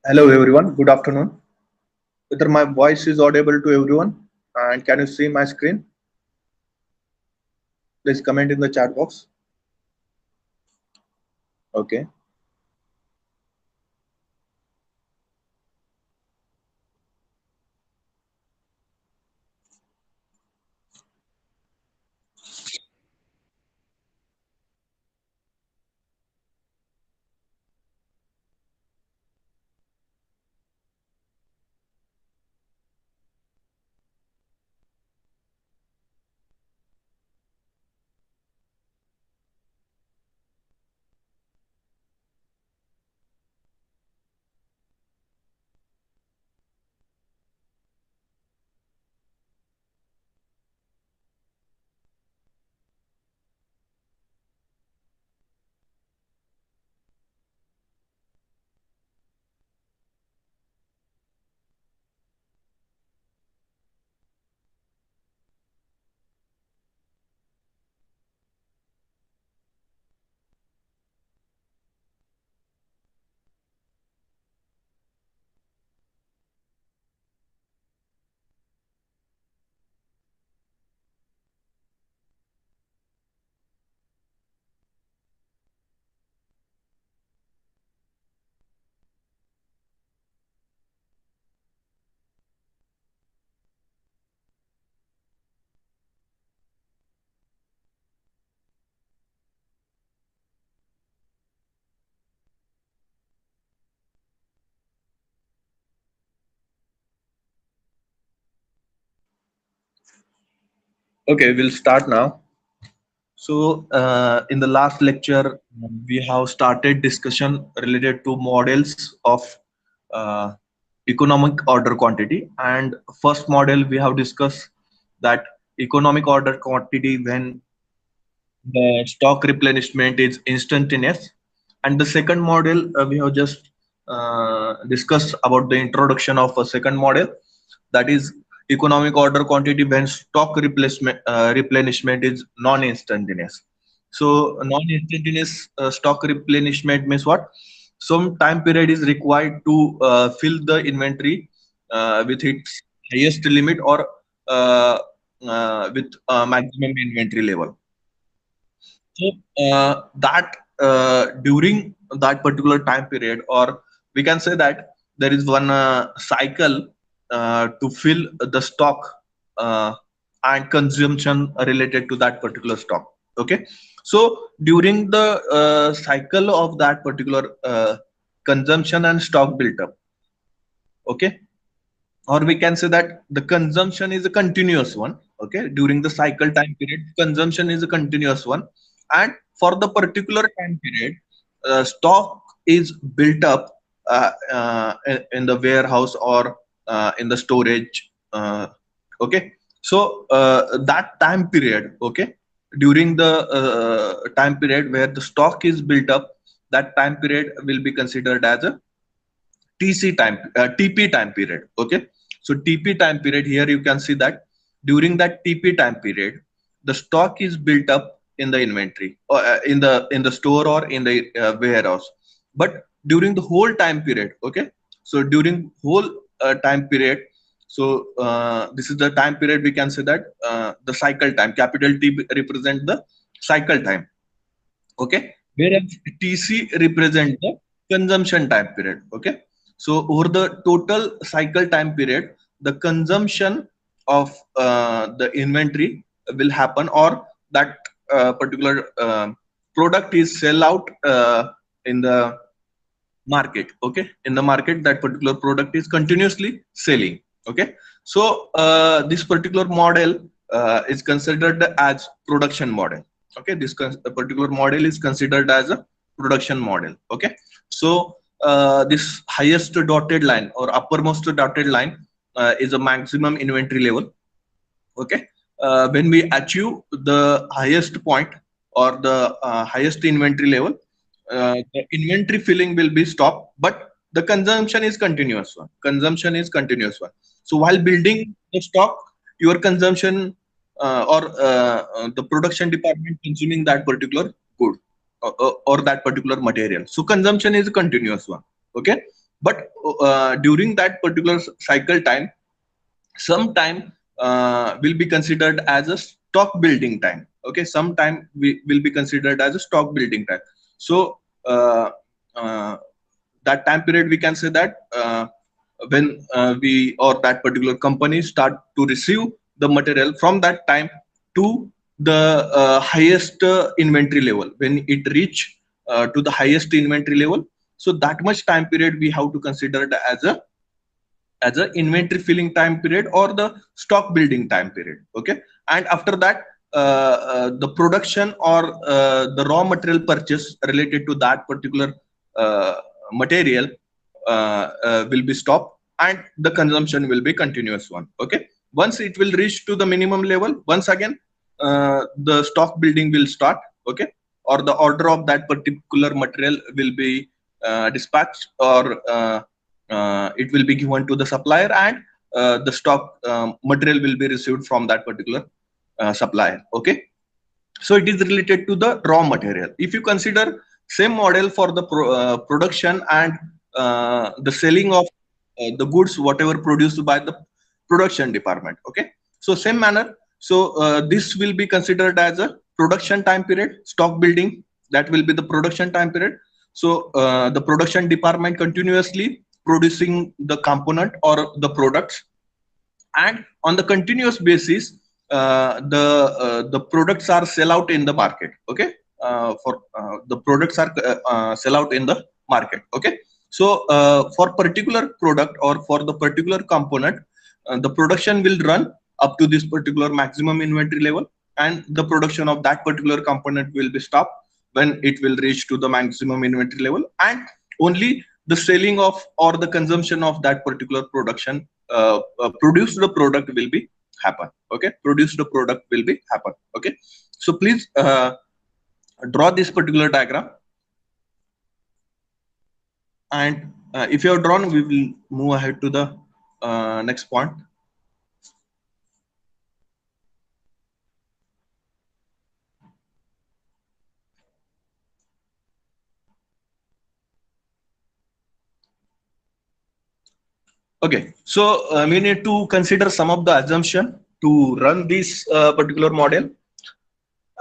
Hello everyone, good afternoon. Whether my voice is audible to everyone and can you see my screen? Please comment in the chat box. Okay. Okay, we'll start now. So, in the last lecture, we have started discussion related to models of uh, economic order quantity. And first model we have discussed that economic order quantity when the stock replenishment is instantaneous. And the second model we have just discussed about the introduction of a second model, that is economic order quantity when stock replenishment is non-instantaneous. So non-instantaneous stock replenishment means what? Some time period is required to fill the inventory with its highest limit or with maximum inventory level. So that during that particular time period, or we can say that there is one cycle to fill the stock uh, and consumption related to that particular stock. Okay, so during the cycle of that particular consumption and stock built up. Okay, or we can say that the consumption is a continuous one. Okay, during the cycle time period consumption is a continuous one, and for the particular time period stock is built up in the warehouse or in the storage. Okay, so that time period, okay, during the time period where the stock is built up, that time period will be considered as a TP time period. Okay, so TP time period, here you can see that during that TP time period, the stock is built up in the inventory or in the store or in the warehouse. But during the whole time period, okay, so during whole time period, so this is the time period we can say that the cycle time, capital T represent the cycle time. Okay, whereas TC represent the consumption time period. Okay, so over the total cycle time period, the consumption of the inventory will happen, or that particular product is sell out in the market. Okay, in the market that particular product is continuously selling. Okay, so this particular model is considered as production model. Okay, this particular model is considered as a production model. Okay, so this highest dotted line or uppermost dotted line is a maximum inventory level. Okay, when we achieve the highest point or the highest inventory level, the inventory filling will be stopped, but the consumption is continuous one. Consumption is continuous one. So while building the stock, your consumption the production department consuming that particular good or that particular material. So consumption is a continuous one. Okay. But during that particular cycle time, some time will be considered as a stock building time. Okay, some time will be considered as a stock building time. So uh, that time period, we can say that when we or that particular company start to receive the material, from that time to the highest inventory level, when it reach to the highest inventory level, so that much time period we have to consider it as a inventory filling time period or the stock building time period. Okay, and after that the production or the raw material purchase related to that particular uh, material will be stopped, and the consumption will be continuous one. Okay, once it will reach to the minimum level, once again the stock building will start. Okay, or the order of that particular material will be dispatched, or it will be given to the supplier, and the stock material will be received from that particular supplier. Okay, so it is related to the raw material. If you consider same model for the production and the selling of the goods whatever produced by the production department. Okay, so same manner, so this will be considered as a production time period. Stock building, that will be the production time period. So the production department continuously producing the component or the products, and on the continuous basis the products are sell out in the market. Okay, for the products are sell out in the market. Okay, so for particular product or for the particular component, the production will run up to this particular maximum inventory level, and the production of that particular component will be stopped when it will reach to the maximum inventory level, and only the selling of or the consumption of that particular production produce the product will be happen. Okay, produce the product will be happen. Okay, so please draw this particular diagram, and if you have drawn, we will move ahead to the next point. Okay, so we need to consider some of the assumption to run this particular model.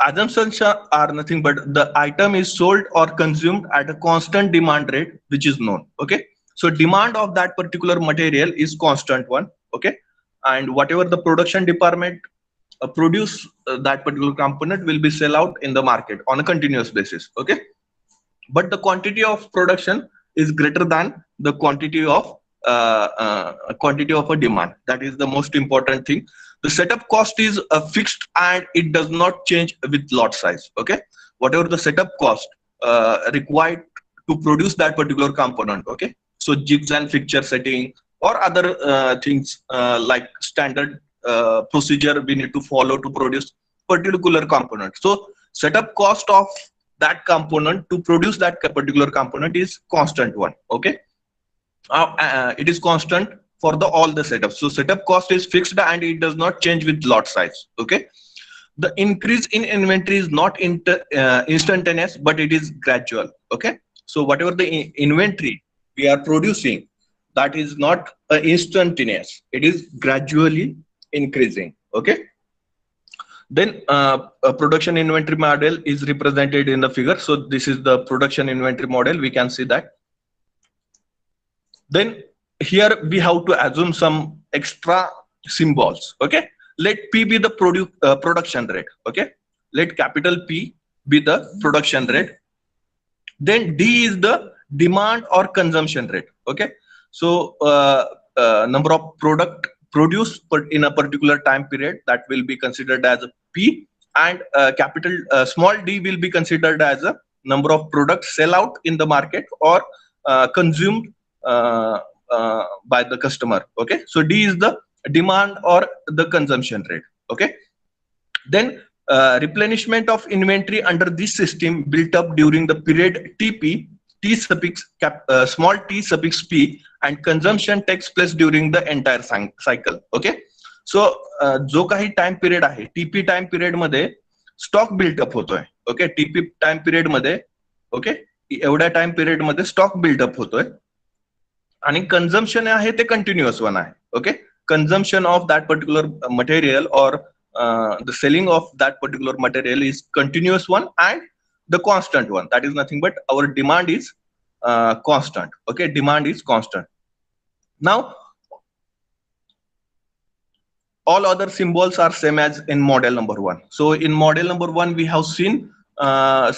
Assumptions are nothing but the item is sold or consumed at a constant demand rate which is known. Okay, so demand of that particular material is constant one. Okay, and whatever the production department produce that particular component will be sell out in the market on a continuous basis. Okay, but the quantity of production is greater than the quantity of a demand. That is the most important thing. The setup cost is fixed and it does not change with lot size. Okay, whatever the setup cost required to produce that particular component. Okay, so jigs and fixture setting or other things like standard procedure we need to follow to produce particular component. So setup cost of that component to produce that particular component is constant one. Okay, it is constant for the all the setups. So setup cost is fixed and it does not change with lot size. Okay, the increase in inventory is not instantaneous, but it is gradual. Okay, so whatever the inventory we are producing, that is not instantaneous, it is gradually increasing. Okay, then a production inventory model is represented in the figure. So this is the production inventory model, we can see that. Then here we have to assume some extra symbols. Okay, let P be the production rate. Okay, let capital P be the production rate. Then D is the demand or consumption rate. Okay, so number of product produced in a particular time period, that will be considered as a P, and capital small d will be considered as a number of products sell out in the market or consumed by the customer. Okay, so D is the demand or the consumption rate. Okay, then replenishment of inventory under this system built up during the period TP, T suffix small t suffix P, and consumption takes place during the entire cycle. Okay, so जो काही time period आहे TP time period मध्ये stock built up होतोय. Okay, TP time period मध्ये, okay, एवढ्या time period मध्ये stock buildup होतोय. आणि कन्झम्पशन आहे ते कंटिन्युअस वन आहे. Okay, consumption of that particular material or the selling of that particular material is continuous one and the constant one. That is nothing but our demand is constant. Okay, demand is constant. Now all other symbols are same as in model number one. So in model number one we have seen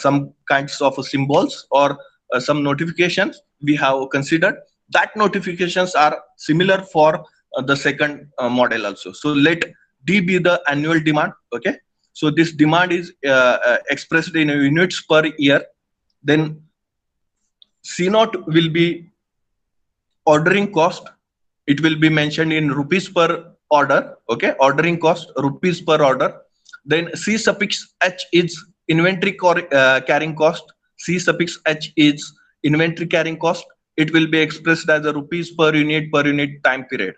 some kinds of symbols or some notifications we have considered. That notifications are similar for the second model also. So let D be the annual demand. Okay, so this demand is expressed in units per year. Then C naught will be ordering cost. It will be mentioned in rupees per order. Okay, ordering cost rupees per order. Then C suffix H is inventory carrying cost. C suffix H is inventory carrying cost. It will be expressed as a rupees per unit time period.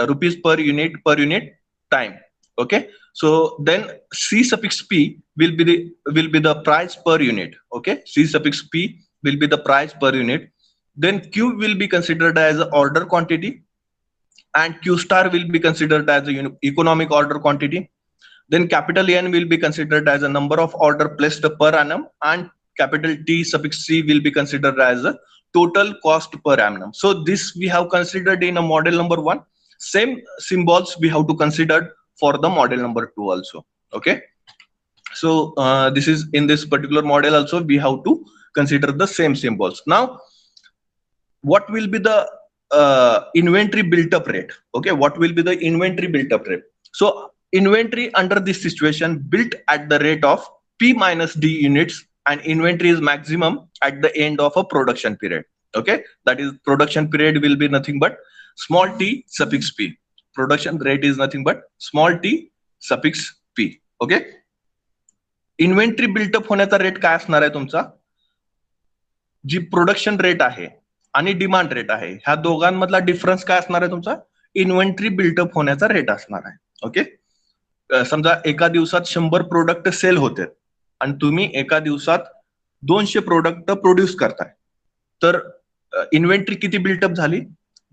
Rupees per unit time. Okay, so then C suffix P will be the price per unit. Okay, C suffix P will be the price per unit. Then Q will be considered as order quantity, and Q star will be considered as a economic order quantity. Then capital N will be considered as a number of order placed per annum, and capital T suffix C will be considered as a total cost per annum. So this we have considered in a model number one. Same symbols we have to consider for the model number two also. Okay, so this is in this particular model also we have to consider the same symbols. Now what will be the inventory built up rate? Okay, what will be the inventory built up rate? So inventory under this situation built at the rate of P minus D units, and inventory is maximum at the end of a production period. Okay, that is production period will be nothing but small t suffix p. Production rate is nothing but small t suffix p. Okay, inventory built up होण्याचा rate काय असणार आहे तुमचा? जी production rate आहे आणि demand rate आहे ह्या दोघांमधला difference काय असणार आहे तुमचा? इन्व्हेंटरी बिल्टअप होण्याचा रेट असणार आहे. ओके, समजा एका दिवसात 100 प्रोडक्ट सेल होते आणि तुम्ही एका दिवसात 200 प्रोडक्ट प्रोड्यूस करताय, तर इन्व्हेंटरी किती बिल्टअप झाली?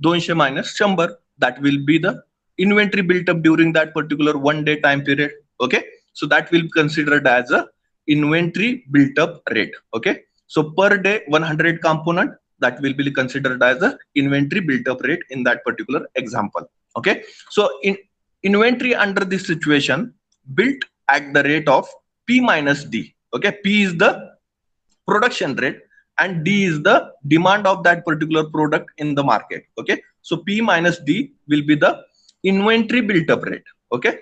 200 minus 100. That will be the inventory built up during that particular 1 day time period. Okay, so that will be considered as a inventory built up rate. Okay, so per day 100 component, that will be considered as a inventory built up rate in that particular example. Okay, so in inventory under this situation built at the rate of P minus D. Okay, P is the production rate and D is the demand of that particular product in the market. Okay, so P minus D will be the inventory built up rate. Okay,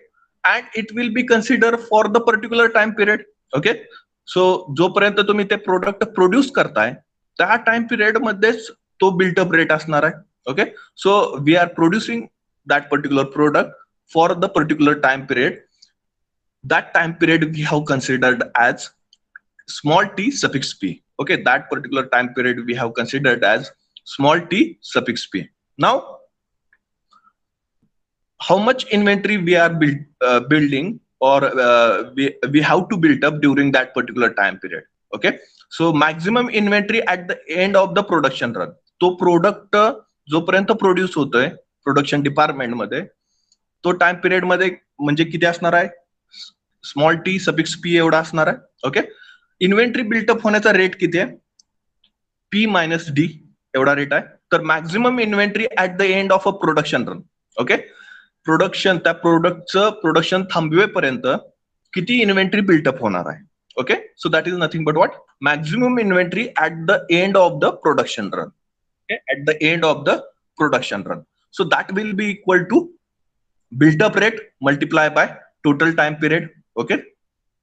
and it will be considered for the particular time period. Okay, so जोपर्यंत तुम्ही ते product produce करताय त्या time period मध्येच तो built up rate असणार आहे. Okay, so we are producing that particular product for the particular time period. That time period we have considered as small t suffix p. Okay, that particular time period we have considered as small t suffix p. Now how much inventory we are building or we have to build up during that particular time period. Okay, so maximum inventory at the end of the production run. तो product जोपर्यंत produce होतोय production department मध्ये तो time period मध्ये म्हणजे किती असणार आहे? स्मॉल टी सफिक्स पी एवढा असणार आहे. ओके, इन्व्हेंटरी बिल्टअप होण्याचा रेट किती आहे? पी मायनस डी एवढा रेट आहे. तर maximum inventory at the end of a production run. Okay, production त्या प्रोडक्टचं प्रोडक्शन थांबवेपर्यंत किती इन्व्हेंटरी बिल्टअप होणार आहे? Okay, so that is nothing but what? Maximum inventory at the end of the production run. Okay, at the end of the production run. So that will be equal to built up rate multiply by total time period. Okay,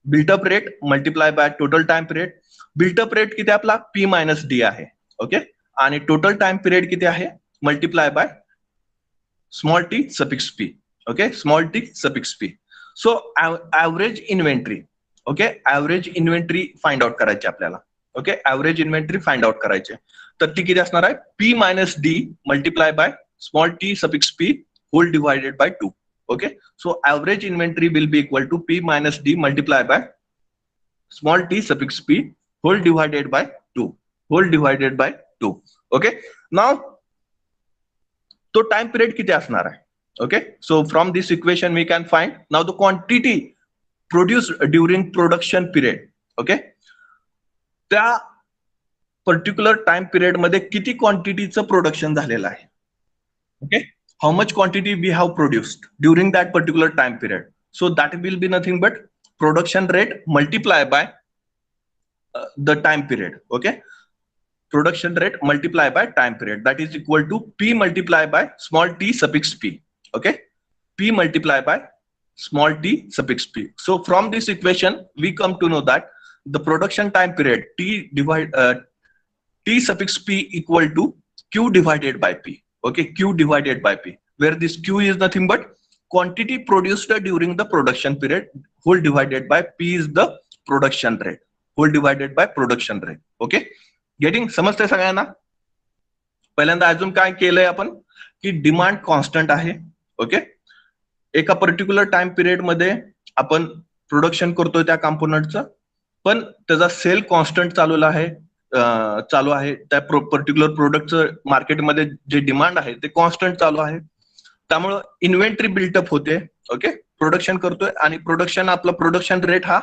built up rate multiply by total time period. Built up rate किती आपला? P minus D आहे. Okay, आणि total time period किती आहे? Multiply by small t suffix p. Okay, small t suffix p. So average inventory. Okay, average inventory find out करायचे आपल्याला. Okay, average inventory find out करायचे. तर ती किती असणार आहे? p minus d multiply by small t suffix p whole divided by 2. Okay, so average inventory will be equal to p minus d multiply by small t suffix p whole divided by 2. Whole divided by 2. Okay, now तो time period किती असणार आहे. Okay, so from this equation we can find now the quantity produced during production period. Okay, त्या particular time period मध्ये किती क्वांटिटीचं production झालेलं आहे. Okay, how much quantity we have produced during that particular time period. So that will be nothing but production rate multiplied by the time period. Okay, production rate multiplied by time period, that is equal to P multiplied by small t suffix p. Okay, P multiplied by small t suffix p. So from this equation we come to know that the production time period t suffix p equal to q divided by p. Okay, q divided by p, where this q is nothing but quantity produced during the production period, whole divided by p is the production rate, whole divided by production rate. Okay, getting समजतंय सगळ्यांना. पहिल्यांदा अजून काय केलंय आपण की demand constant आहे. Okay, एका पर्टिक्युलर टाइम पिरियड मध्ये आपण प्रोडक्शन करतोय त्या कॉम्पोनंटचं, पण त्याचा सेल कॉन्स्टंट चालू आहे त्या पर्टिक्युलर प्रोडक्टचं मार्केटमध्ये जे डिमांड आहे ते कॉन्स्टंट चालू आहे. त्यामुळं इन्व्हेंटरी बिल्टअप होते. ओके, प्रोडक्शन करतोय आणि आपला प्रोडक्शन रेट हा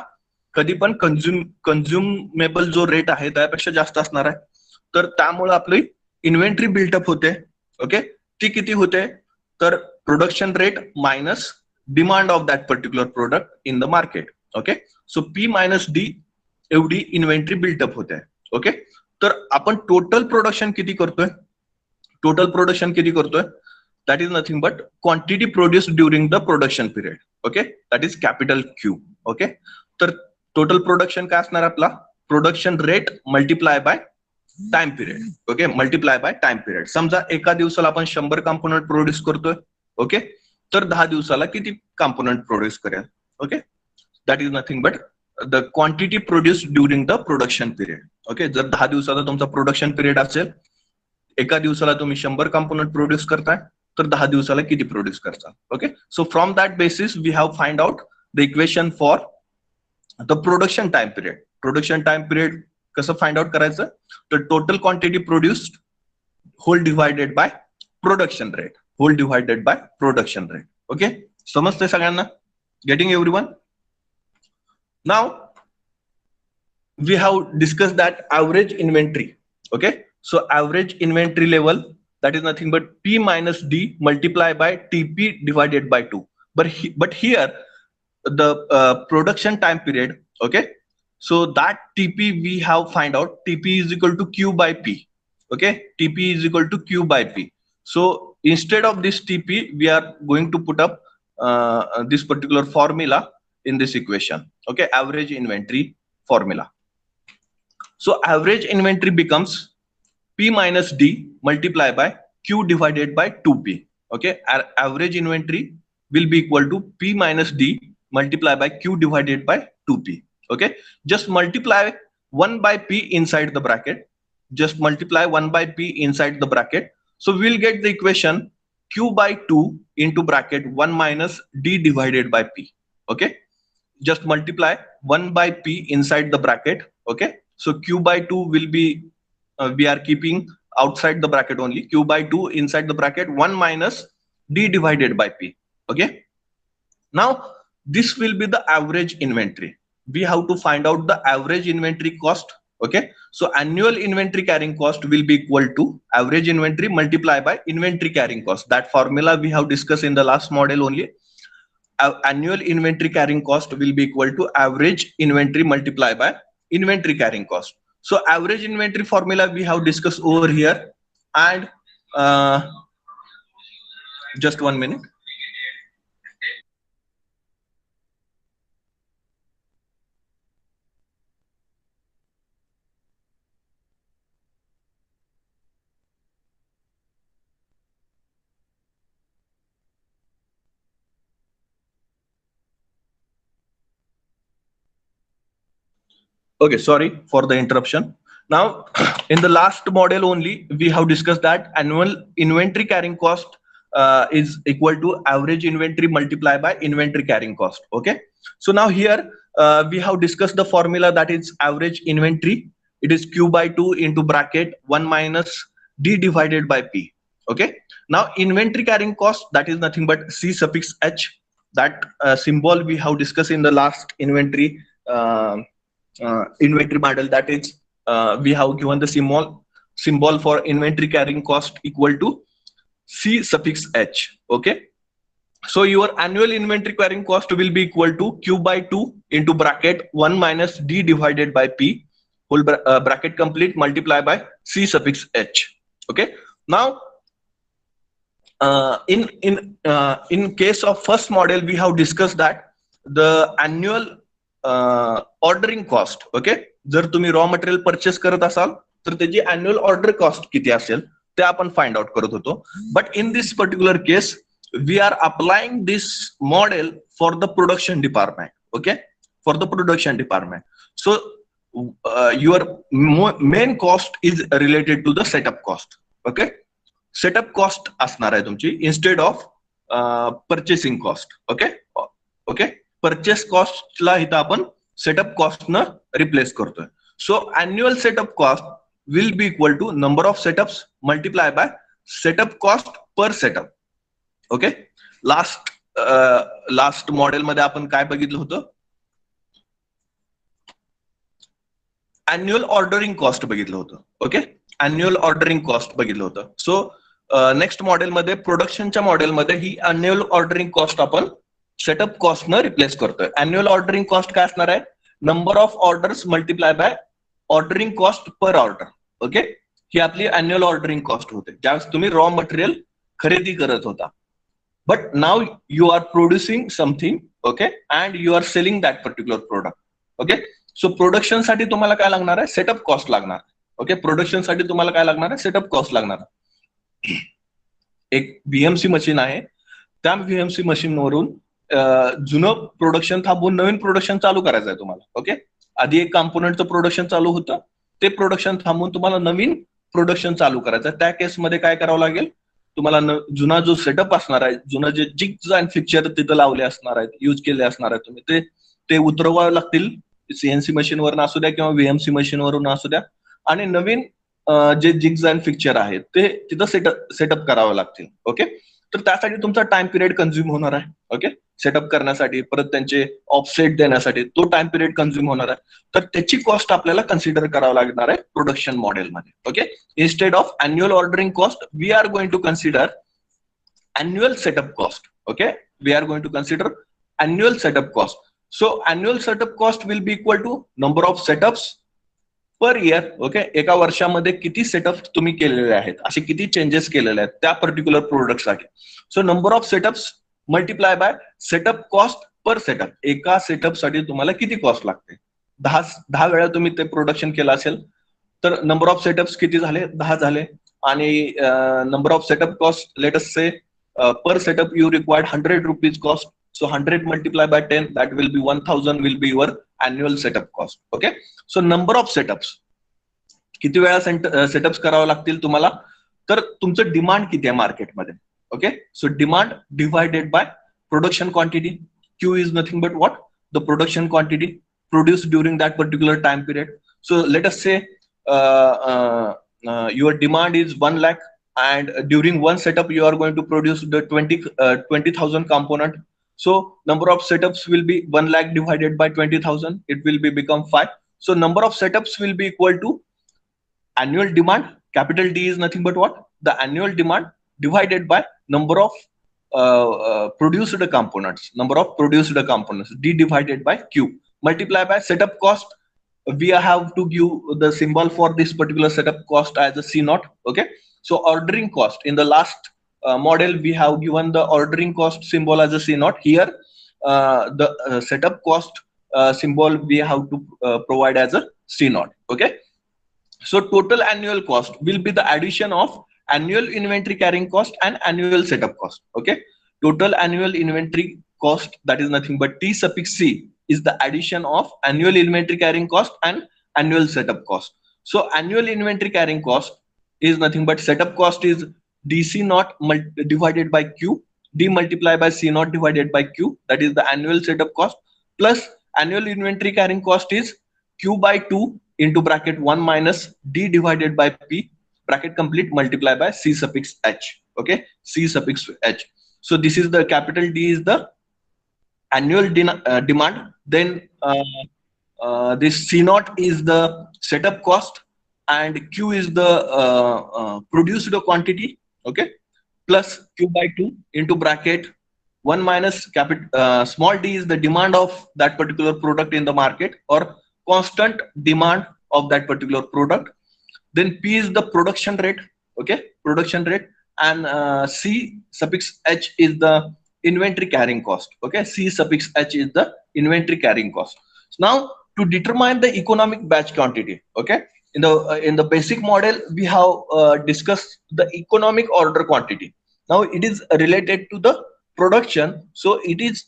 कधी पण कन्झ्युमेबल जो रेट आहे त्यापेक्षा जास्त असणार आहे. तर त्यामुळे आपली इन्व्हेंटरी बिल्टअप होते. ओके, ती किती होते तर production rate minus demand of that particular product in the market. Okay, so P minus D एवढी इन्व्हेंटरी बिल्टअप होते. ओके, तर आपण टोटल प्रोडक्शन किती करतोय, that is nothing but quantity produced during the production period. Okay, that is capital Q. Okay, तर total production काय असणार आपला production rate multiply by time period. Okay, multiply by time period. समजा एका दिवसाला आपण 100 कॉम्पोनंट प्रोड्यूस करतोय. Okay, तर 10 दिवसाला किती कॉम्पोनंट प्रोड्यूस करेल. Okay, that is nothing but the quantity produce during the production period. Okay, जर 10 दिवसाचा तुमचा प्रोडक्शन पिरियड असेल, एका दिवसाला तुम्ही 100 कॉम्पोनंट प्रोड्यूस करताय, तर 10 दिवसाला किती प्रोड्यूस करता. Okay, so from that basis we have find out the equation for the production time period. Production time period कसं फाइंड आउट करायचं तर total quantity produced whole divided by production rate, whole divided by production rate. Okay, समजतंय सगळ्यांना. Getting everyone. Now we have discussed that average inventory. Okay, so average inventory level, that is nothing but P minus D multiplied by TP divided by 2. But here the production time period. Okay, so that TP we have find out TP is equal to Q by P. Okay, TP is equal to Q by P. So instead of this TP we are going to put up this particular formula in this equation. Okay, average inventory formula. So average inventory becomes P minus D multiplied by Q divided by 2P. Okay, our average inventory will be equal to P minus D multiplied by Q divided by 2P. Okay, just multiply 1 by P inside the bracket. Just multiply 1 by P inside the bracket. So we'll get the equation Q by 2 into bracket 1 minus D divided by P. Okay, just multiply 1 by P inside the bracket. Okay, so Q by 2 will be we are keeping outside the bracket only. Q by 2 inside the bracket 1 minus D divided by P. Okay, now this will be the average inventory. We have to find out the average inventory cost. Okay, so annual inventory carrying cost will be equal to average inventory multiplied by inventory carrying cost. That formula we have discussed in the last model only. Annual inventory carrying cost will be equal to average inventory multiplied by inventory carrying cost. So average inventory formula we have discussed over here, and just 1 minute. Okay, sorry for the interruption. Now, in the last model only, we have discussed that annual inventory carrying cost is equal to average inventory multiplied by inventory carrying cost. Okay, so now here we have discussed the formula, that is average inventory. It is Q by 2 into bracket 1 minus D divided by P. Okay. Now inventory carrying cost, that is nothing but C suffix H. That symbol we have discussed in the last uh, inventory model. That is, we have given the symbol for inventory carrying cost equal to C suffix H. Okay. So your annual inventory carrying cost will be equal to Q by 2 into bracket 1 minus D divided by P whole bracket complete multiply by C suffix H. Okay. Now in case of first model, we have discussed that the annual ordering cost. Okay. जर तुम्ही raw material purchase करत असाल तर त्याची annual order cost किती असेल ते आपण फाइंड आउट करत होतो. But in this particular case we are applying this model for the production department. Okay, for the production department. So your main cost is related to the setup cost. Okay, setup cost असणार आहे तुमची instead of purchasing cost. Okay, okay, purchase cost ला इथं आपण setup cost न replace करतोय. So annual setup cost will be equal to number of setups multiply by setup cost per setup. Okay. Last model मध्ये आपण काय बघितलं होतं, annual ordering cost बघितलं होतं. ओके, अॅन्युअल ऑर्डरिंग कॉस्ट बघितलं होतं. सो नेक्स्ट मॉडेलमध्ये प्रोडक्शनच्या मॉडेलमध्ये ही अॅन्युअल ऑर्डरिंग कॉस्ट आपण सेटअप कॉस्ट न रिप्लेस करतोय. अॅन्युअल ऑर्डरिंग कॉस्ट काय असणार आहे, number of orders multiply by ordering cost per order. Okay, ही आपली अॅन्युअल ऑर्डरिंग कॉस्ट होते ज्यावेळेस तुम्ही रॉ मटेरियल खरेदी करत होता. But now you are producing something, okay, and you are selling that particular product. Okay, so production साठी तुम्हाला काय लागणार आहे, सेटअप कॉस्ट लागणार. ओके, प्रोडक्शन साठी तुम्हाला काय लागणार आहे, सेटअप कॉस्ट लागणार. एक व्हीएमसी मशीन आहे, त्या व्हीएमसी मशीन वरून जुनं प्रोडक्शन थांबवून नवीन प्रोडक्शन चालू करायचं आहे तुम्हाला. ओके, आधी एक कॉम्पोनंटचं प्रोडक्शन चालू होतं, ते प्रोडक्शन थांबवून तुम्हाला नवीन प्रोडक्शन चालू करायचं आहे. त्या केसमध्ये काय करावं लागेल, तुम्हाला जुना जो सेटअप असणार आहे, जुना जे जिग्स अँड फिक्चर तिथं लावले असणार आहेत, यूज केले असणार आहेत, तुम्ही ते उतरवावे लागतील. सीएनसी मशीन वरून असू द्या किंवा व्हीएमसी मशीन वरून असू द्या, आणि नवीन जे जिग्स अँड फिक्चर आहेत ते तिथं सेटअप करावं लागतील. ओके, तर त्यासाठी तुमचा टाइम पिरियड कन्झ्युम होणार आहे. ओके, सेटअप करण्यासाठी, परत त्यांचे ऑफसेट देण्यासाठी तो टाइम पिरियड कन्झ्युम होणार आहे. तर त्याची कॉस्ट आपल्याला कन्सिडर करावं लागणार आहे प्रोडक्शन मॉडेलमध्ये. Okay, instead of annual ordering cost we are going to consider annual setup cost. Okay, we are going to consider annual setup cost. So annual setup cost will be equal to number of setups per year. Okay, एका वर्षामध्ये किती setup तुम्ही केलेले आहेत, असे किती changes केलेले आहेत त्या पर्टिक्युलर प्रोडक्ट साठी. So number of setups multiply by setup cost per setup. एका सेटअप साठी तुम्हाला किती कॉस्ट लागते, 10 वेळा तुम्ही ते प्रोडक्शन केलं असेल तर नंबर ऑफ सेटअप्स किती झाले, 10 झाले. आणि number of setup cost let us से per setup you required 100 rupees cost. So 100 multiplied by 10, that will be 1000 will be your annual setup cost. Okay, so number of setups, किती वेळा setups करावं लागतील तुम्हाला, तर तुमचं डिमांड किती आहे मार्केटमध्ये. Okay, so demand divided by production quantity. Q is nothing but what, the production quantity produced during that particular time period. So let us say your demand is 1 lakh, and during one setup you are going to produce the 20,000 component. So number of setups will be 1 lakh divided by 20,000, it will be become 5. So number of setups will be equal to annual demand, capital D is nothing but what, the annual demand divided by number of produced components, number of produced components, D divided by Q, multiply by setup cost. We have to give the symbol for this particular setup cost as a C naught. Okay, so ordering cost, in the last model we have given the ordering cost symbol as a C naught. Here the setup cost symbol we have to provide as a C naught. Okay, so total annual cost will be the addition of annual inventory carrying cost and annual setup cost. Okay, total annual inventory cost, that is nothing but T suffix C, is the addition of annual inventory carrying cost and annual setup cost. So annual inventory carrying cost is nothing but setup cost is DC naught divided by Q, D multiplied by C naught divided by Q, that is the annual setup cost, plus annual inventory carrying cost is Q by 2 into bracket 1 minus D divided by P bracket complete multiply by C suffix H. Okay, C suffix H. So this is the capital D is the annual demand. Then this C naught is the setup cost, and Q is the produced quantity. Okay, plus Q by 2 into bracket 1 minus small d is the demand of that particular product in the market, or constant demand of that particular product. Then P is the production rate. Okay, production rate. And C suffix H is the inventory carrying cost. Okay, C suffix H is the inventory carrying cost. So now to determine the economic batch quantity, okay, in the basic model we have discussed the economic order quantity. Now it is related to the production, so it is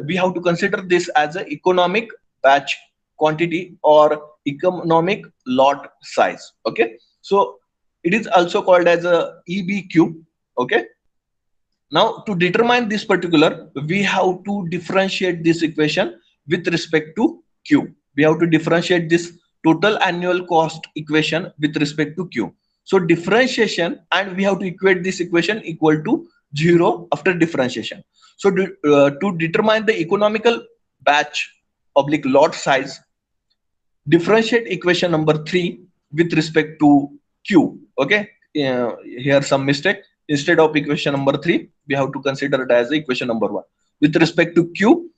we have to consider this as an economic batch quantity or economic lot size. Okay, so it is also called as a EBQ. Okay, now to determine this particular, we have to differentiate this equation with respect to Q. We have to differentiate this total annual cost equation with respect to Q. So differentiation, and we have to equate this equation equal to 0 after differentiation. So to determine the economical batch oblique lot size, differentiate equation number 3 with respect to Q. Okay, here some mistake. Instead of equation number 3, we have to consider it as equation number 1 with respect to Q.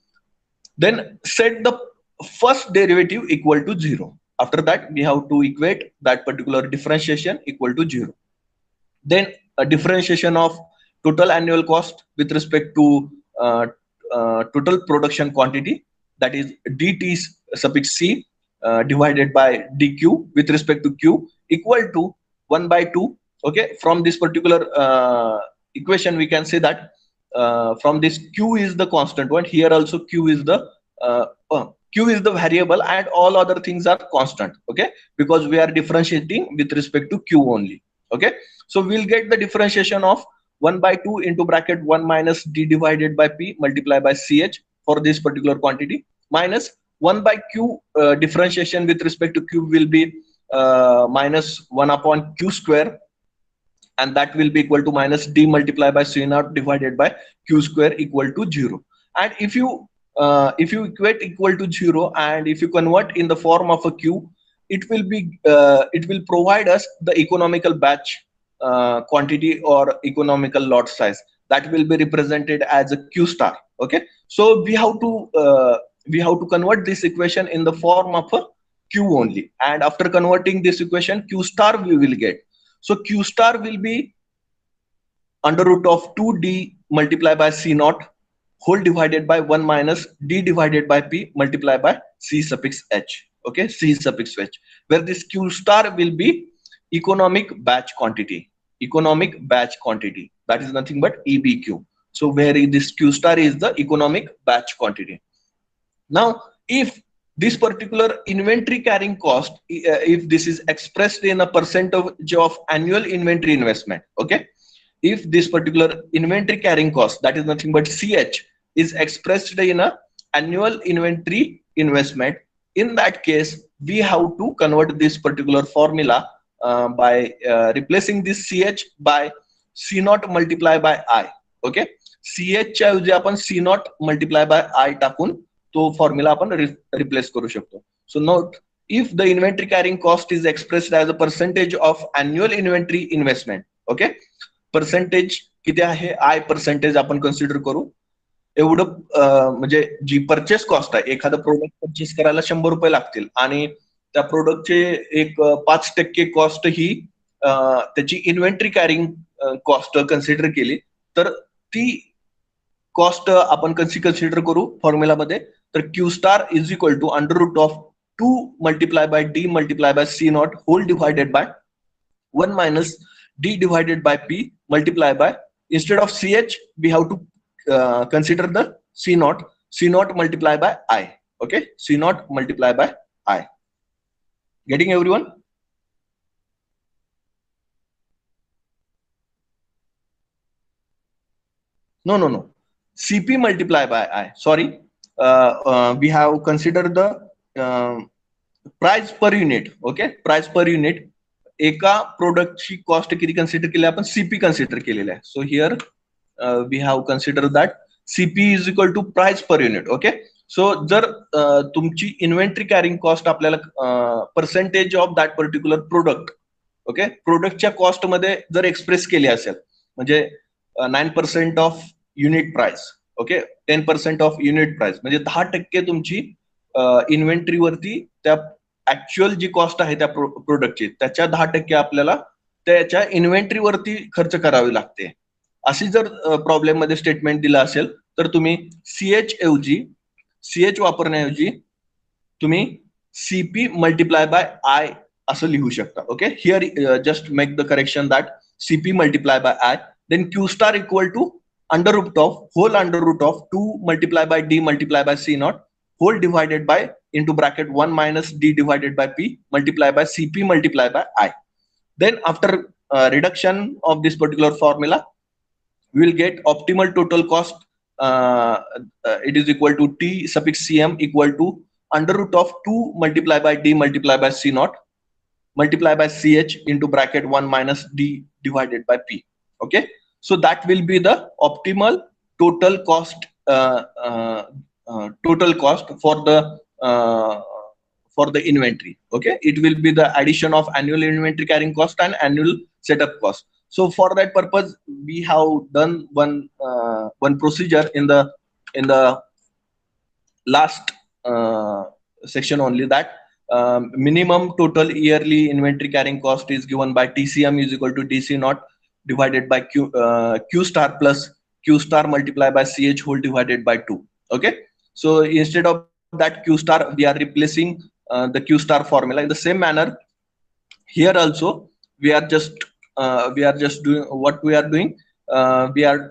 Then set the first derivative equal to 0. After that, we have to equate that particular differentiation equal to 0. Then a differentiation of total annual cost with respect to total production quantity, that is dt suffix c divided by dq with respect to q, equal to 1 by 2. Okay, from this particular equation we can say that from this q is the constant one, here also q is the variable, and all other things are constant. Okay, because we are differentiating with respect to q only. Okay, so we'll get the differentiation of 1 by 2 into bracket 1 minus d divided by p multiplied by ch for this particular quantity, minus 1 by q differentiation with respect to q will be minus 1 upon q square, and that will be equal to minus d multiplied by c naught divided by q square equal to 0. And if you equate equal to 0, and if you convert in the form of a q, it will provide us the economical batch quantity or economical lot size, that will be represented as a q star. Okay, so we have to convert this equation in the form of a q only, and after converting this equation, q star we will get. So q star will be under root of 2d multiplied by c naught whole divided by 1 minus d divided by p multiplied by c suffix h. Okay, c suffix h, where this q star will be economic batch quantity. Economic batch quantity, that is nothing but EBQ. So where this q star is the economic batch quantity. Now if this particular inventory carrying cost, if this is expressed in a percentage of annual inventory investment, okay, if this particular inventory carrying cost, that is nothing but ch, is expressed in a annual inventory investment, in that case we have to convert this particular formula by replacing this ch by c naught multiply by I. Okay, ch च्या ऐवजी आपण c naught multiply by I टाकून तो formula आपण replace करू शकतो. So note, if the inventory carrying cost is expressed as a percentage of annual inventory investment, okay, percentage किती आहे, I पर्सेंटेज आपण कन्सिडर करू. एवढं म्हणजे जी परचेस कॉस्ट आहे, एखादं प्रोडक्ट परचेस करायला 100 रुपये लागतील आणि त्या प्रोडक्टचे एक 5% कॉस्ट ही त्याची इन्व्हेंटरी कॅरिंग कॉस्ट कन्सिडर केली, तर ती कॉस्ट आपण कशी कन्सिडर करू फॉर्म्युलामध्ये, तर Q star is equal to under root of 2 multiplied by d multiplied by c naught whole divided by 1 minus d divided by p multiplied by, instead of ch we have to consider the c naught multiplied by I. Okay, c naught multiplied by I. Getting everyone? No, cp multiplied by I, sorry, we have considered the price per unit. Okay, price per unit एका प्रोडक्टची cost किती consider केली आपण CP consider केलेलं आहे. So here we have consider that CP is equal to price per unit. Okay. So जर तुमची inventory carrying cost आपल्याला percentage of that particular product, okay, प्रोडक्टच्या कॉस्टमध्ये जर एक्सप्रेस केली असेल म्हणजे 9% of unit price, okay, 10% of unit price म्हणजे 10% तुमची इन्व्हेंटरीवरती त्या ऍक्च्युअल जी कॉस्ट आहे त्या प्रोडक्टची त्याच्या 10% आपल्याला त्याच्या इन्व्हेंटरीवरती खर्च करावी लागते. अशी जर प्रॉब्लेम मध्ये स्टेटमेंट दिलं असेल तर तुम्ही सीएच वापरण्याऐवजी तुम्ही सीपी मल्टिप्लाय बाय आय असं लिहू शकता. Okay. Here just make the correction that CP multiply by I, then Q star equal to under root of whole under root of 2 multiply by D multiply by C naught whole divided by into bracket 1 minus d divided by p multiply by cp multiply by I. Then after reduction of this particular formula, we will get optimal total cost. It is equal to t suffix cm equal to under root of 2 multiply by d multiply by c naught multiply by ch into bracket 1 minus d divided by p. Okay. So that will be the optimal total cost total cost for the inventory. Okay, it will be the addition of annual inventory carrying cost and annual setup cost. So for that purpose we have done one procedure in the last section only, that minimum total yearly inventory carrying cost is given by TCM is equal to DC naught divided by Q star plus Q star multiplied by CH whole divided by 2. Okay. So instead of that Q star, we are replacing the Q star formula. In the same manner, here also we are just doing what we are doing. We are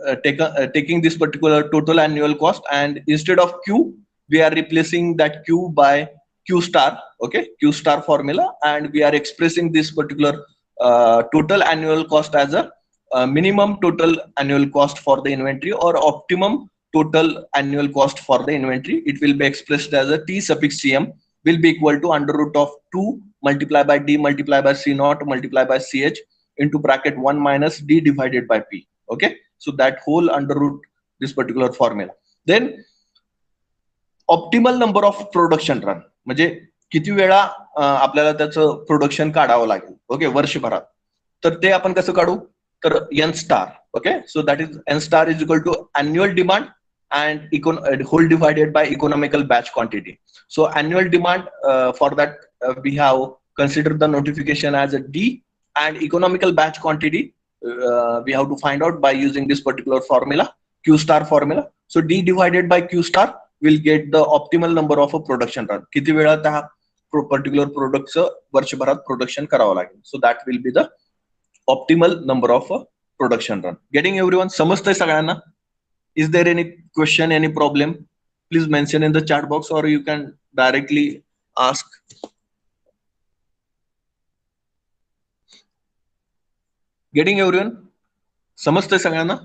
taking this particular total annual cost, and instead of Q, we are replacing that Q by Q star. Okay, Q star formula, and we are expressing this particular total annual cost as a minimum total annual cost for the inventory or optimum total annual cost for the inventory. It will be expressed as a T suffix Cm will be equal to under root of 2 multiplied by D multiplied by C naught multiplied by CH into bracket 1 minus D divided by P. Okay. So that whole under root this particular formula. Then optimal number of production run म्हणजे किती वेळा आपल्याला त्याचं production काढावं लागेल. Okay, वर्षभरात. तर ते आपण कसं काढू, तर N star. Okay. So that is N star is equal to annual demand and whole divided by economical batch quantity. So annual demand, for that we have considered the notification as a D, and economical batch quantity we have to find out by using this particular formula, Q star formula. So D divided by Q star will get the optimal number of a production run. किती वेळा त्या particular productचं वर्षभरात production करावं लागेल. So that will be the optimal number of a production run. Getting everyone? समजतंय सगळ्यांना? Is there any question, any problem? Please mention in the chat box, or you can directly ask. Getting everyone? समजतंय सगळ्यांना?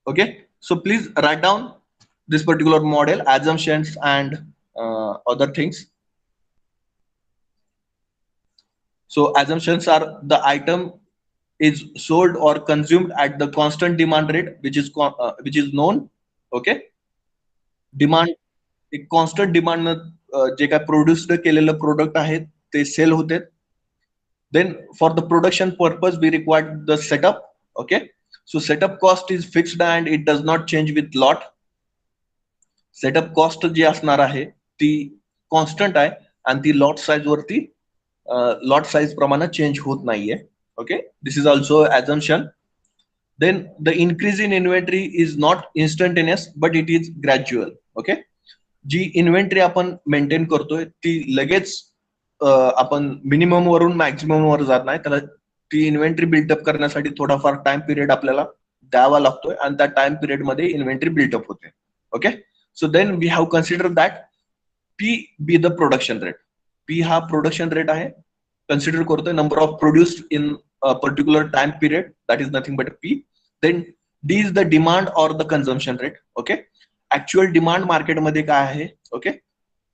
Okay. So please write down this particular model, assumptions and other things. So assumptions are the item is sold or consumed at the constant demand rate, which is known. Okay. Demand, एक constant demand जे काय produce केलेलं product आहे ते cell होते. Then for the production purpose we require the setup. Okay. So setup cost is fixed and it does not change with lot. Setup cost जी असणार आहे ती कॉन्स्टंट आहे आणि ती लॉट साईज वरती लॉट साईज प्रमाणे चेंज होत नाहीये. Okay. This is also assumption. Then the increase in inventory is not instantaneous but it is gradual. Okay. जी इन्व्हेंटरी आपण मेंटेन करतोय ती लगेच आपण मिनिमम वरून मॅक्झिमम वर जात नाही. त्याला ती इन्व्हेंटरी बिल्डअप करण्यासाठी थोडाफार टाइम पिरियड आपल्याला द्यावा लागतोय आणि त्या टाइम पिरियड मध्ये इन्व्हेंटरी बिल्डअप होते. Okay. So then we have consider that P be the production rate. P हा प्रोडक्शन रेट आहे. कन्सिडर करतोय number of produced in particular time period, that is nothing but P. Then D is the demand or the consumption rate. Okay. Actual demand मार्केटमध्ये काय आहे. Okay.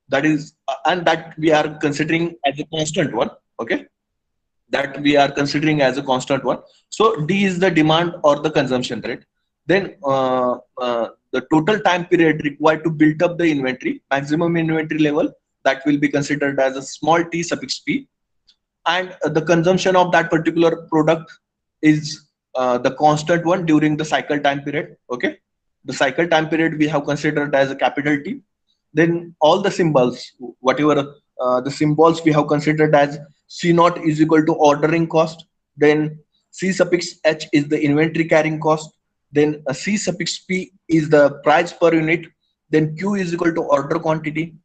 That is, and that we are considering as a constant one. Okay, that we are considering as a constant one. So D is the demand or the consumption rate. Then the total time period required to build up the inventory, maximum inventory level, that will be considered as a small t suffix p. And the consumption of that particular product is the constant one during the cycle time period. Okay, the cycle time period we have considered as a capital T. Then all the symbols, whatever the symbols we have considered as C naught is equal to ordering cost. Then C suffix H is the inventory carrying cost. Then C suffix P is the price per unit. Then Q is equal to order quantity.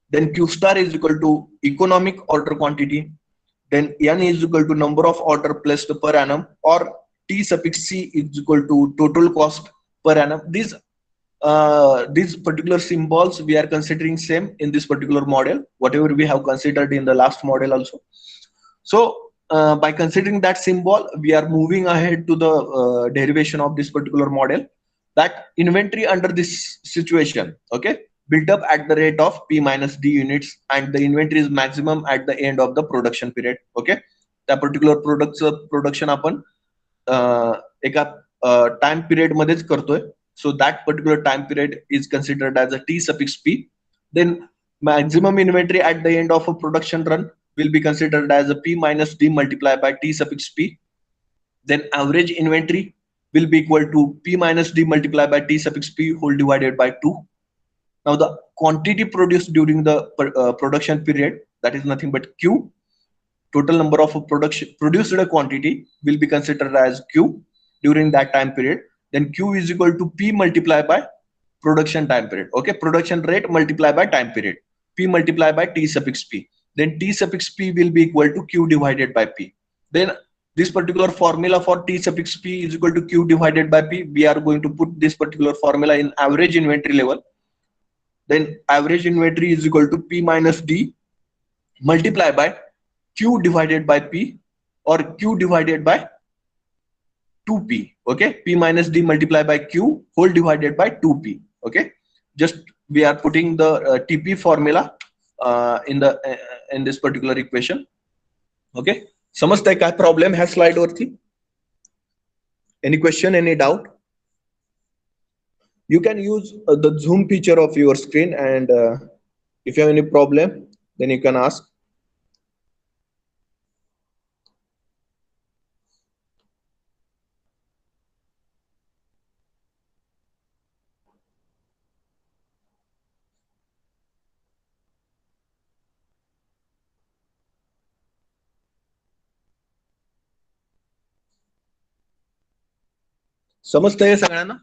Then Q star is equal to economic order quantity. Then N is equal to number of order placed per annum, or T suffix C is equal to total cost per annum. These particular symbols we are considering same in this particular model, whatever we have considered in the last model also. So by considering that symbol, we are moving ahead to the derivation of this particular model. That inventory under this situation, okay, built up at the rate of P minus D units, and the inventory is maximum at the end of the production period. Okay, त्या particular प्रोडक्टचं production आपण एका time period मध्येच करतोय. So that particular time period is considered as a T suffix P. Then maximum inventory at the end of a production run will be considered as a P minus D multiplied by T suffix P. Then average inventory will be equal to P minus D multiplied by T suffix P whole divided by 2. Now the quantity produced during the production period, that is nothing but Q. Total number of production produced quantity will be considered as Q during that time period. Then Q is equal to P multiplied by production time period. Okay, production rate multiplied by time period. P multiplied by T suffix P. Then T suffix P will be equal to Q divided by P. Then this particular formula for T suffix P is equal to Q divided by P. We are going to put this particular formula in average inventory level. Then average inventory is equal to P minus D multiplied by Q divided by P, or Q divided by 2P. Okay, P minus D multiplied by Q whole divided by 2P. Okay, just we are putting the TP formula in this particular equation. Okay, समजताय काय problem ह्या slide वरती? Any question, any doubt? You can use the zoom feature of your screen, and if you have any problem, then you can ask. समजतंय सगळ्यांना?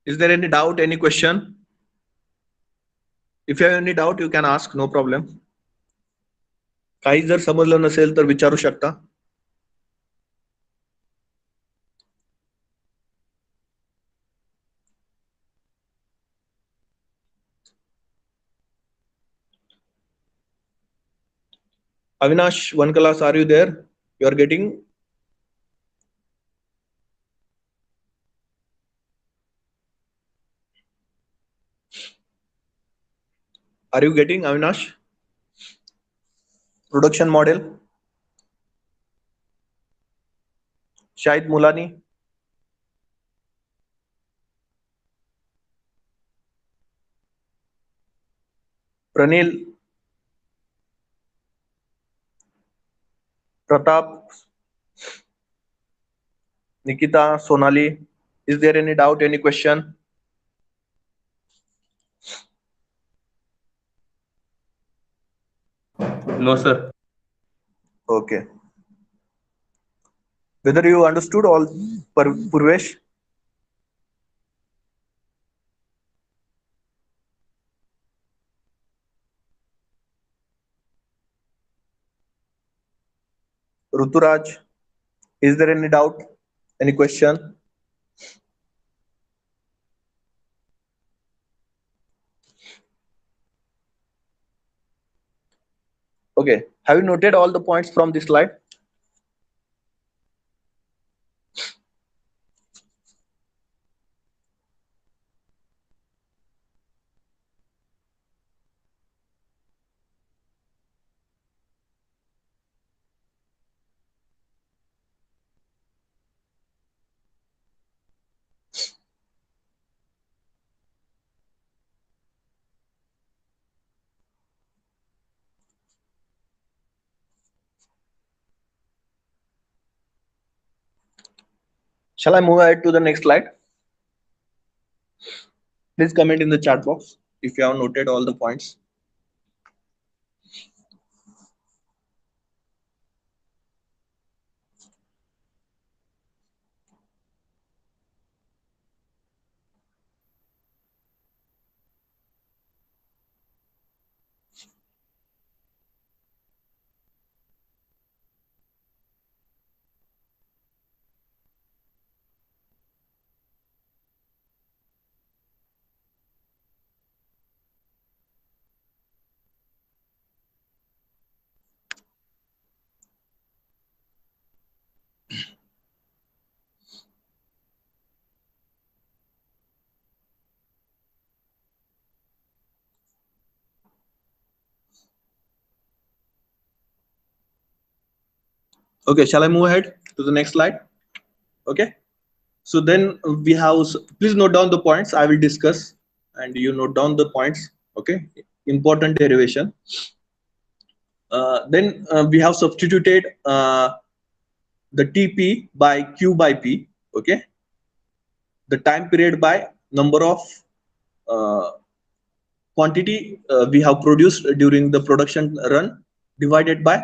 Is there any doubt, any question? If you have any doubt, you can ask, no problem. काही जर समजलं नसेल तर विचारू शकता. Avinash, one class, are you there? You are getting? Are you getting, Avinash? Production model? Shahid Mulani? Pranil? Pratap? Nikita? Sonali? Is there any doubt, any question? No, sir. Okay. Whether you understood all, Purvesh? Ruturaj? Is there any doubt, any question? Okay. Have you noted all the points from this slide? Shall I move ahead to the next slide? Please comment in the chat box if you have noted all the points. Okay, shall I move ahead to the next slide? Okay, so then we have, please note down the points I will discuss, and you note down the points. Okay, important derivation. Then we have substituted the TP by Q by P. Okay, the time period by number of uh, quantity we have produced during the production run divided by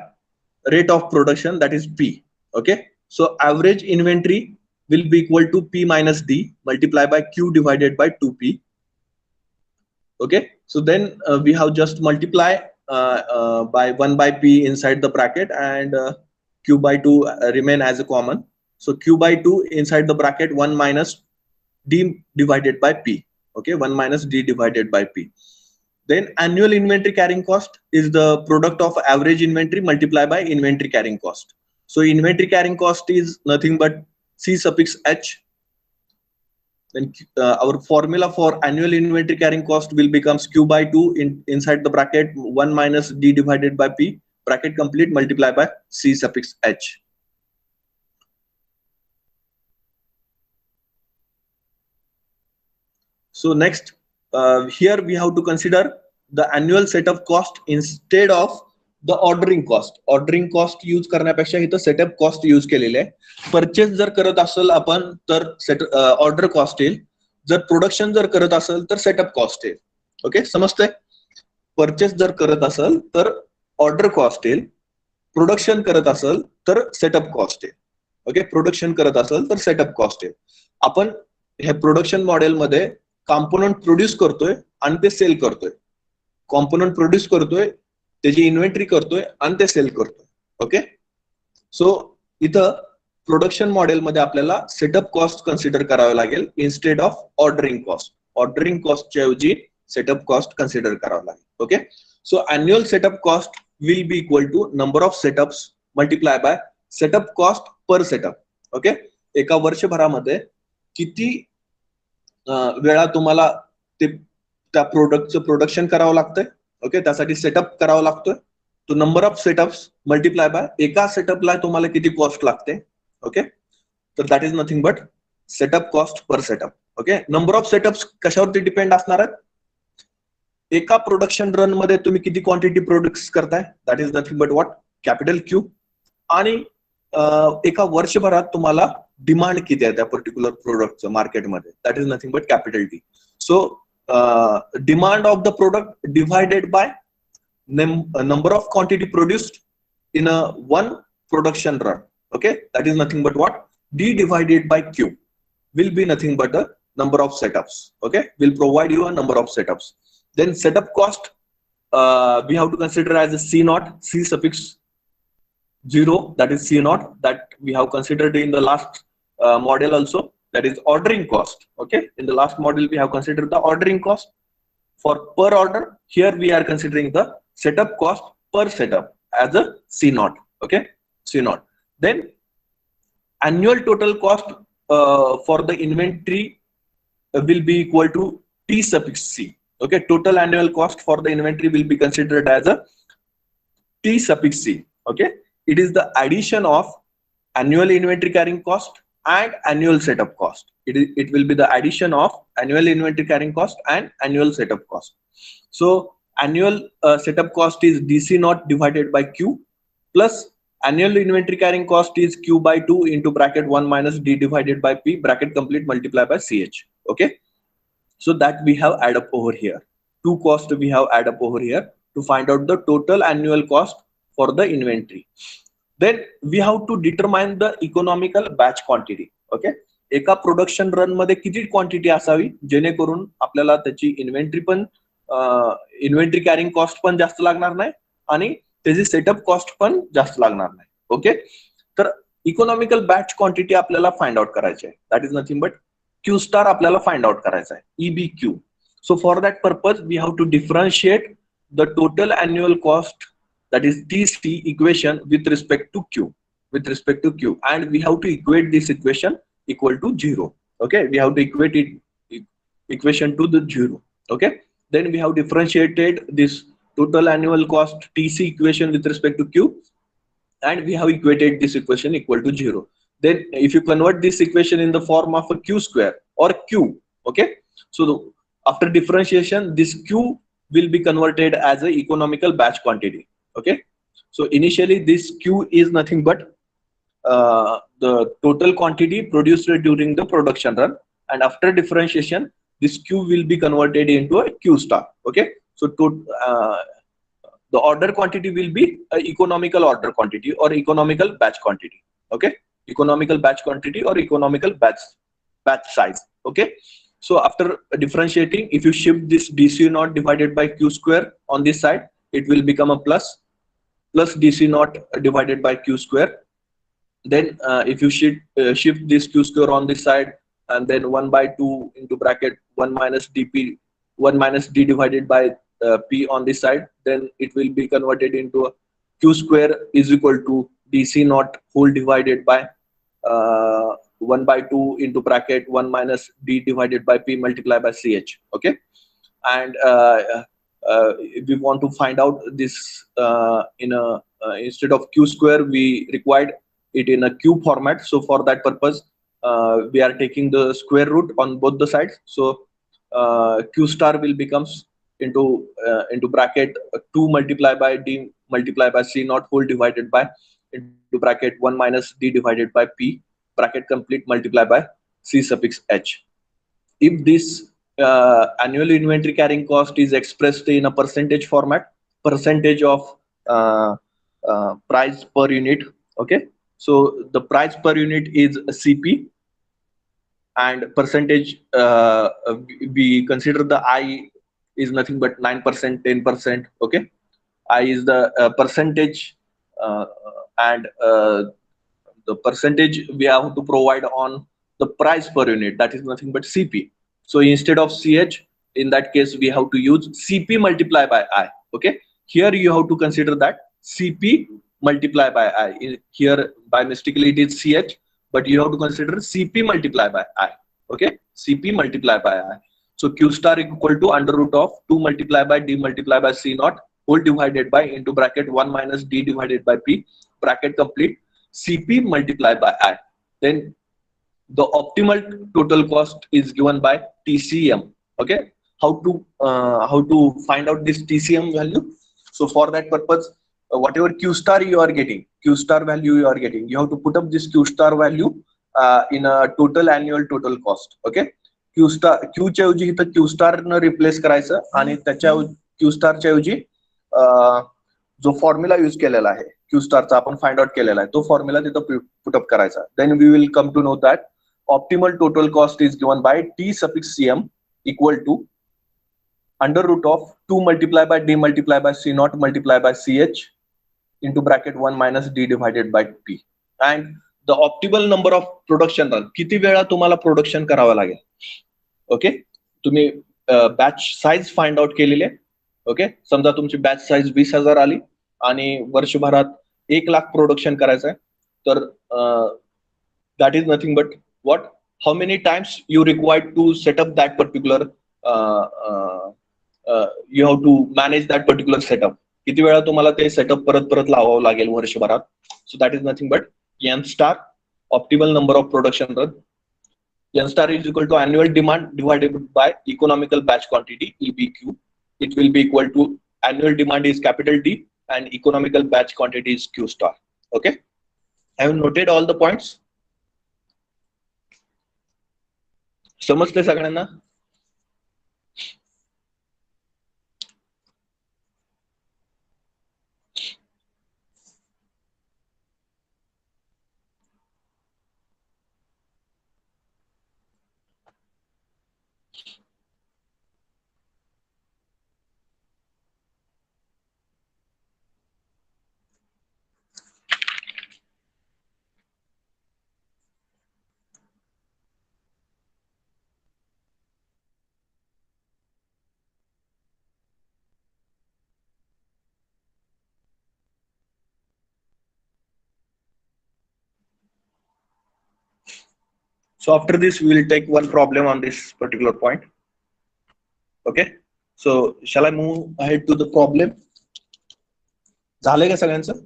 rate of production, that is P. Okay, so average inventory will be equal to P minus D multiplied by Q divided by 2P. Okay, so then we have just multiply by 1 by P inside the bracket, and Q by 2 remain as a common. So Q by 2 inside the bracket 1 minus D divided by P. Okay, 1 minus D divided by P. Then annual inventory carrying cost is the product of average inventory multiplied by inventory carrying cost. So inventory carrying cost is nothing but C suffix H. Then our formula for annual inventory carrying cost will becomes Q by 2 inside the bracket 1 minus D divided by P, bracket complete, multiplied by C suffix H. So next, here we have to consider the annual setup cost instead of the ordering cost. Ordering cost use करण्यापेक्षा इथं setup cost use केलेले आहे. Purchase जर करत असेल आपण तर order cost येईल. जर प्रोडक्शन जर करत असेल तर सेटअप कॉस्ट येईल. ओके, समजतंय? परचेस जर करत असेल तर ऑर्डर कॉस्ट येईल. प्रोडक्शन करत असेल तर सेटअप कॉस्ट येईल. ओके, प्रोडक्शन करत असेल तर सेटअप कॉस्ट येईल. आपण हे प्रोडक्शन मॉडेलमध्ये कॉम्पोनंट प्रोड्यूस करतोय आणि ते सेल करतोय. कॉम्पोनंट प्रोड्यूस करतोय, त्याची इन्व्हेंटरी करतोय आणि ते सेल करतोय. ओके, सो इथं प्रोडक्शन मॉडेलमध्ये आपल्याला सेटअप कॉस्ट कन्सिडर करावं लागेल instead of ordering cost. Ordering कॉस्टच्या ऐवजी सेटअप कॉस्ट कन्सिडर करावं लागेल. Okay, so annual setup cost will be equal to number of setups multiply by setup cost per setup. Okay, एका वर्षभरामध्ये किती वेळा तुम्हाला ते त्या प्रोडक्टचं प्रोडक्शन करावं लागतंय. ओके, त्यासाठी सेटअप करावं लागतोय. तो number of setups multiply by एका सेटअपला तुम्हाला किती कॉस्ट लागते. ओके, तर that is nothing but setup cost per setup. Okay, number of setups कशावरती डिपेंड असणार आहेत. एका प्रोडक्शन रन मध्ये तुम्ही किती क्वांटिटी प्रोड्यूस करताय, that is nothing but what, capital Q. आणि एका वर्षभरात तुम्हाला डिमांड किती आहे त्या पर्टिक्युलर प्रोडक्टचं मार्केटमध्ये, that is nothing but capital D. So demand of the product divided by number of quantity produced in a one production run. Okay, that is nothing but what, D divided by Q will be nothing but a number of setups. Okay, will provide you a number of setups. Then setup cost we have to consider as a C naught, C suffix 0, that is C naught, that we have considered in the last model also, that is ordering cost. Okay, in the last model we have considered the ordering cost for per order. Here we are considering the setup cost per setup as a C naught. Okay, C naught. Then annual total cost for the inventory will be equal to T suffix C. Okay, total annual cost for the inventory will be considered as a T suffix C. Okay, it is the addition of annual inventory carrying cost and annual setup cost. It will be the addition of annual inventory carrying cost and annual setup cost. So annual setup cost is DC naught divided by Q plus Annual inventory carrying cost is Q by 2 into bracket 1 minus D divided by P, bracket complete, multiply by CH. Okay. So that we have add up over here. Two costs we have add up over here to find out the total annual cost for the inventory. Then we have to determine the economical batch quantity. Okay. एका production run मध्ये किती quantity असावी जेणेकरून आपल्याला त्याची inventory carrying cost पण जास्त लागणार नाही आणि त्याची सेटअप कॉस्ट पण जास्त लागणार नाही. ओके. तर इकॉनॉमिकल बॅच क्वांटिटी आपल्याला फाइंड आउट करायची आहे. That is nothing but Q star आपल्याला फाइंड आउट करायचा आहे, EBQ. So for that purpose we have to differentiate the total annual cost, that is TC equation with respect to Q, and we have to equate this equation equal to 0. Okay, we have to equate it equation to the 0. Okay, then we have differentiated this total annual cost TC equation with respect to Q, and we have equated this equation equal to 0. Then if you convert this equation in the form of a Q square or Q, okay, so after differentiation this Q will be converted as a economical batch quantity. Okay, so initially this Q is nothing but the total quantity produced during the production run, and after differentiation this Q will be converted into a Q star. Okay, so the order quantity will be a economical order quantity or economical batch quantity. Okay, economical batch quantity or economical batch size. Okay, so after differentiating, if you shift this DC naught divided by Q square on this side, it will become a plus DC naught divided by Q square. Then if you shift this Q square on this side, and then 1 by 2 into bracket 1 minus D divided by P on this side, then it will be converted into a Q square is equal to DC naught whole divided by 1 by 2 into bracket 1 minus D divided by P multiplied by CH. Okay, and if we want to find out this in a instead of Q square, we required it in a cube format. So for that purpose we are taking the square root on both the sides. So Q star will becomes into bracket 2 multiplied by D multiplied by C naught whole divided by into bracket 1 minus D divided by P, bracket complete, multiplied by C suffix H. If this annual inventory carrying cost is expressed in a percentage format, percentage of price per unit. Okay, so the price per unit is CP, and percentage we consider the I is nothing but 9%, 10%. Okay, I is the percentage, and the percentage we have to provide on the price per unit, that is nothing but CP. So instead of CH, in that case we have to use CP multiplied by I. Okay, here you have to consider that CP multiplied by I. Here by mistakenly it is CH, but you have to consider CP multiplied by I. Okay, CP multiplied by I. So Q star equal to under root of 2 multiplied by D multiplied by C naught whole divided by into bracket 1 minus D divided by P, bracket complete, CP multiplied by I. Then the optimal total cost is given by TCM. Okay, how to find out this TCM value? So for that purpose, whatever Q star you are getting, Q star value you are getting, you have to put up this Q star value in a total annual total cost. Okay, Q star Q च्या ऐवजी इथं Q star न replace करायचं आणि त्याच्या Q star च्या ऐवजी जो फॉर्म्युला यूज केलेला आहे Q स्टारचा आपण फाइंड आउट केलेला आहे तो फॉर्म्युला तिथं पुटअप करायचा. Then we will come to know that optimal total cost is given by T suffix CM equal to under root of 2 multiplied by D multiplied by C naught multiplied by CH into bracket 1 minus D divided by P. And the optimal number of production run, किती वेळा तुम्हाला production करावं लागेल. Okay, तुम्ही batch size find out केलेले. Okay, समजा तुमची batch size 20,000 आली आणि वर्षभरात 1 लाख प्रोडक्शन करायचं आहे, तर that is nothing but what, how many times you required to set up that particular you have to manage that particular setup. किती वेळा तुम्हाला ते सेटअप परत परत लावावं लागेल वर्षभरात. So that is nothing but N star optimal number of production run. N star is equal to annual demand divided by economical batch quantity, EBQ. It will be equal to annual demand is capital D and economical batch quantity is Q star. Okay, have you noted all the points? समजते सगळ्यांना? So after this, we will take one problem on this particular point. Okay. So shall I move ahead to the problem? झालंय का सगळ्यांचं?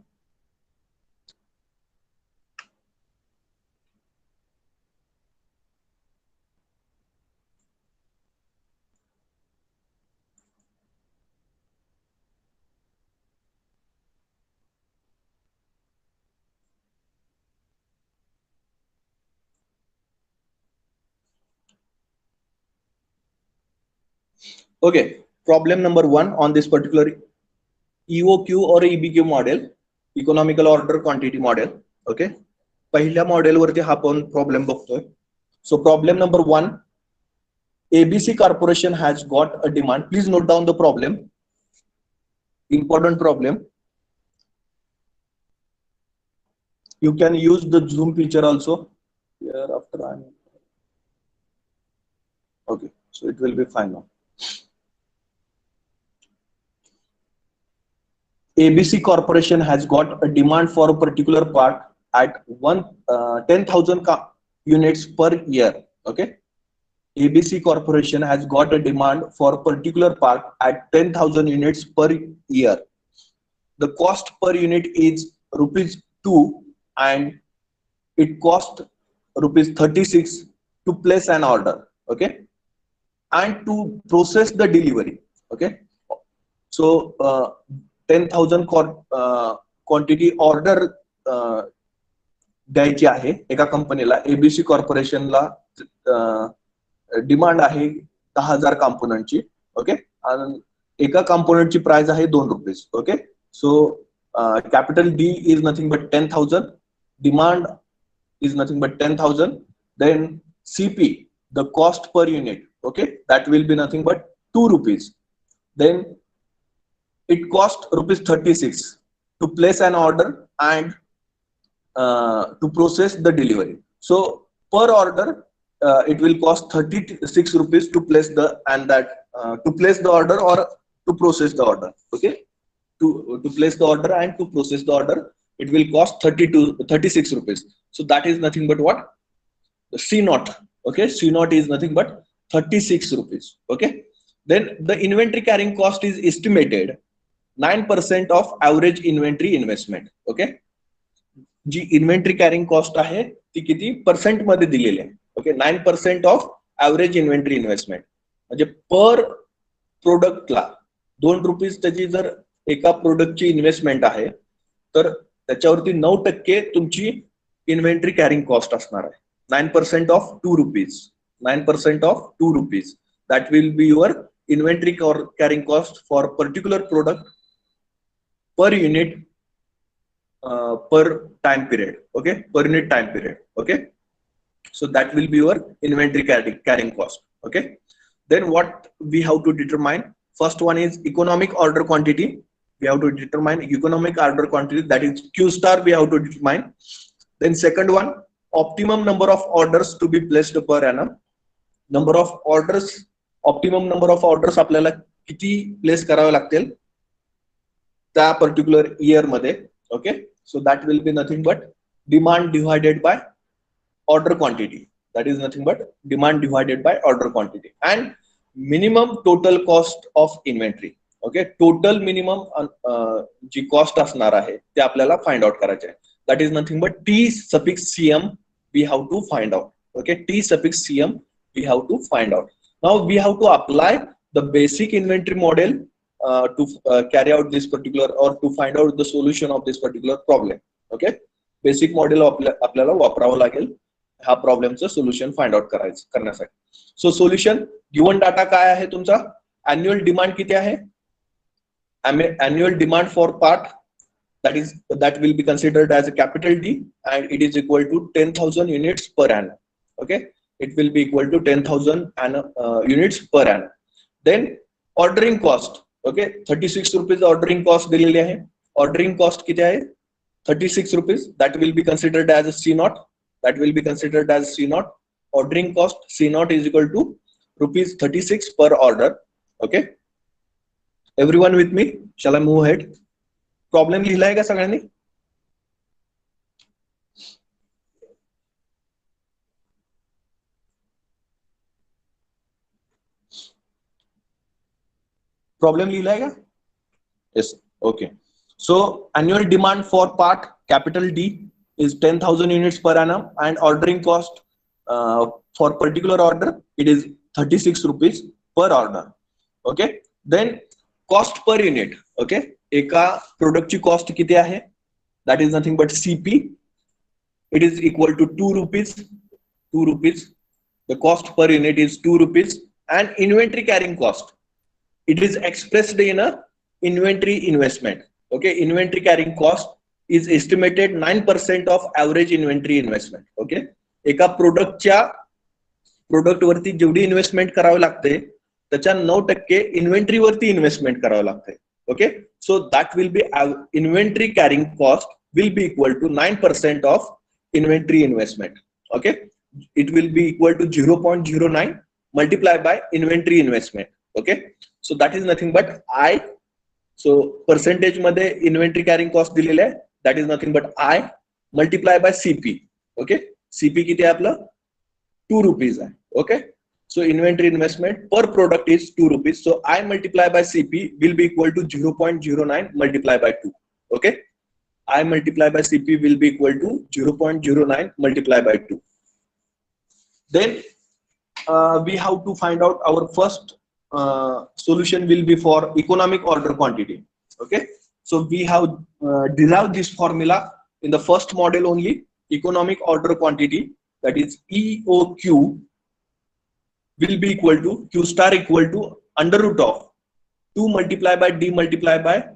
Okay. Problem number 1 on this particular EOQ or EBQ model, economical order quantity model. Okay. पहिल्या model वरती हा आपण problem बघतोय. So problem number 1, ABC Corporation has got a demand. Please note down the problem. Important problem. You can use the Zoom feature also. Here after I'm okay, so it will be fine now. ABC Corporation has got a demand for a particular part at 10,000 units per year. Okay, ABC Corporation has got a demand for a particular part at 10,000 units per year. The cost per unit is ₹2 and it cost ₹36 to place an order. Okay, and to process the delivery. Okay, so 10,000 quantity order द्यायची आहे एका कंपनीला. ABC कॉर्पोरेशनला demand आहे 10,000 कॉम्पोनंटची. Okay, आणि एका कॉम्पोनंटची price आहे ₹2. Okay, so capital D is nothing but 10,000, demand is nothing but 10,000. Then CP, the cost per unit, okay, that will be nothing but ₹2. Then it cost ₹36 to place an order and to process the delivery. So per order, it will cost ₹36 to place the to place the order or to process the order. Okay, to place the order and to process the order, it will cost ₹36. So that is nothing but what? The C naught. Okay, C naught is nothing but ₹36. Okay, then the inventory carrying cost is estimated 9% of average inventory investment. Okay, जी inventory carrying cost आहे ती किती percent मध्ये दिलेली आहे. Okay, 9% of average inventory investment, म्हणजे पर प्रोडक्टला ₹2 त्याची जर एका प्रोडक्टची इन्व्हेस्टमेंट आहे तर त्याच्यावरती 9% तुमची इन्व्हेंटरी कॅरिंग कॉस्ट असणार आहे. 9% of ₹2. 9% of ₹2. That will be your inventory carrying cost for particular product per unit per time period. Okay, per unit time period. Okay, so that will be your inventory carrying cost. Okay, then what we have to determine? First one is economic order quantity. We have to determine economic order quantity, that is Q star. We have to determine. Then second one, optimum number of orders to be placed per annum. Number of orders, optimum number of orders आपल्याला किती place करावे लागतील त्या particular year मध्ये. Okay, so that will be nothing but demand divided by order quantity. That is nothing but demand divided by order quantity and minimum total cost of inventory. Okay, total minimum जी cost असणार आहे ते आपल्याला find out करायचे आहे. That is nothing but T(CM) we have to find out. Okay, T(CM) we have to find out. Now we have to apply the basic inventory model to carry out this particular or to find out the solution of this particular problem. Okay, basic model आपल्याला वापरावं लागेल ह्या प्रॉब्लेमचं solution find out करण्यासाठी. सो solution, given data काय आहे तुमचा, annual demand किती आहे, annual demand for part, that will be considered as a capital D, and it is equal to 10,000 units per annum. Okay, it will be equal to 10,000 units per annum. Then ordering cost, okay, 36 rupees ordering cost दिलेली आहे. Ordering cost किती आहे, 36 rupees. That will be considered as a C naught. That will be considered as C naught. Ordering cost C naught is equal to rupees 36 per order. Okay, everyone with me? Shall I move ahead? Problem लिहिलाय का सगळ्यांनी? Problem लिहिलाय का? Yes. Okay. So annual demand for part capital D is 10,000 units per annum, and ordering cost for particular order it is 36 rupees per order. Okay. Then cost per unit. Okay. एका प्रोडक्टची cost किती आहे, that is nothing but CP. It is equal to 2 rupees. 2 rupees. The cost per unit is 2 rupees. And inventory carrying cost, it is expressed in a inventory investment. Okay, inventory carrying cost is estimated 9% of average inventory investment. Okay, एका product वरती जेवढी investment करावी लागते त्याच्या 9% inventory वरती investment करावं लागते. Okay, so that will be inventory carrying cost will be equal to 9% of inventory investment. Okay, it will be equal to 0.09 multiplied by inventory investment. Okay, so that is nothing but I. So percentage मध्ये inventory carrying cost दिलेले आहे, that is nothing but I multiply by CP. Okay, CP किती आहे आपलं, 2 rupees आहे. Okay, so inventory investment per product is 2 rupees. So I multiply by CP will be equal to 0.09 multiplied by 2. Okay, I multiply by CP will be equal to 0.09 multiplied by 2. Then we have to find out our first solution will be for economic order quantity. Okay, so we have derived this formula in the first model only. Economic order quantity, that is EOQ, will be equal to Q star equal to under root of 2 multiplied by D multiplied by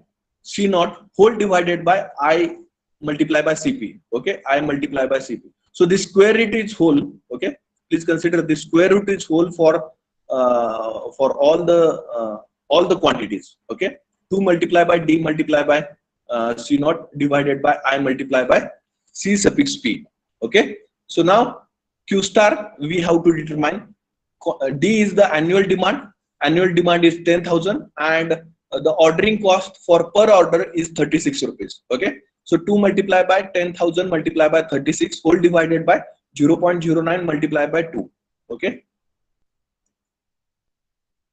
C naught whole divided by I multiplied by CP. Okay, I multiplied by CP. So this square root is whole. Okay, please consider this square root is whole for all the quantities. Okay, 2 multiplied by D multiplied by C naught divided by I multiplied by C suffix P. Okay, so now Q star we have to determine. D is the annual demand. Annual demand is 10,000, and the ordering cost for per order is 36 rupees. Okay, so 2 multiplied by 10,000 multiplied by 36 whole divided by 0.09 multiplied by 2. Okay,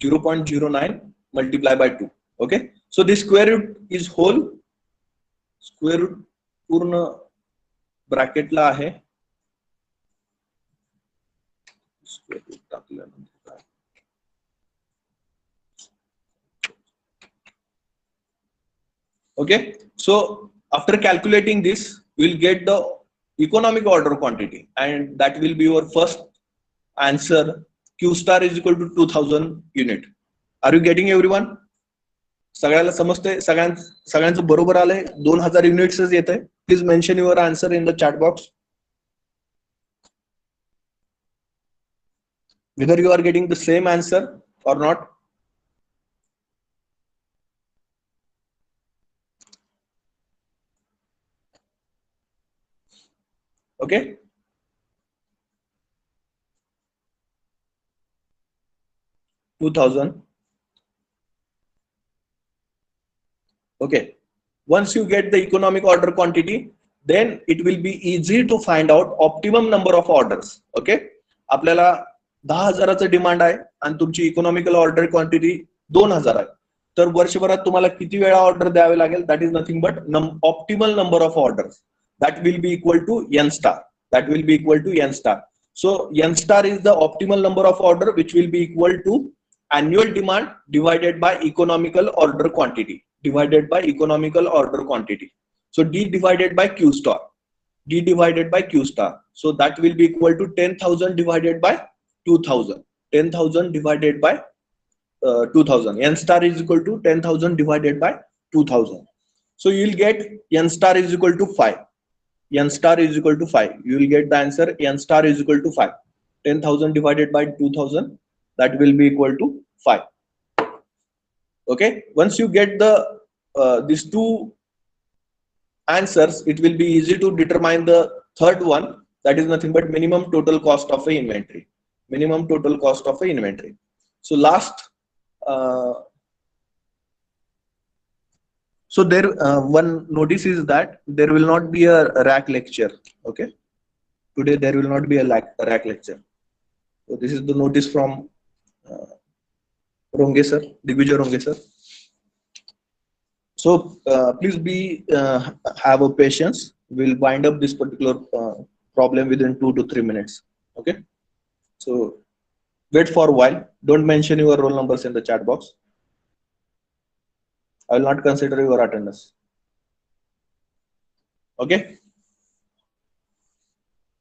0.09 multiplied by 2. Okay, so this square root is whole. Square root पूर्ण bracket ला आहे. Square root टाकल्यानंतर okay, so after calculating this we'll get the economic order quantity, and that will be your first answer. Q star is equal to 2000 unit. Are you getting everyone? सगळ्याला समजते, सगळ्यांचं बरोबर आलंय, 2000 युनिट्सच येत आहे. Please mention your answer in the chat box whether you are getting the same answer or not. Okay, $2,000. Okay, once you get the economic order quantity, then it will be easy to find out optimum number of orders. Okay, आपल्याला 10,000चं demand आहे आणि तुमची economical order quantity 2,000 आहे, तर वर्षभरात तुम्हाला किती वेळा ऑर्डर द्यावे लागेल, that is nothing but optimal number of orders. That will be equal to n star. That will be equal to n star. So n star is the optimal number of order, which will be equal to annual demand divided by economical order quantity. Divided by economical order quantity. So D divided by Q star. D divided by Q star. So that will be equal to 10,000 divided by 2,000. 10,000 divided by 2,000. N star is equal to 10,000 divided by 2,000. So you will get N star is equal to 5. N star is equal to 5. You will get the answer N star is equal to 5. 10,000 divided by 2,000, that will be equal to 5. Okay. Once you get the these two answers, it will be easy to determine the third one. That is nothing but minimum total cost of a inventory. Minimum total cost of a inventory. So last. So there one notice is that there will not be a rack lecture. Okay. Today there will not be a rack lecture. So this is the notice from Ronge sir, Digvijay Ronge sir. So please be have a patience. We'll wind up this particular problem within 2 to 3 minutes. Okay. So wait for a while. Don't mention your roll numbers in the chat box. I will not consider your attendance. Okay.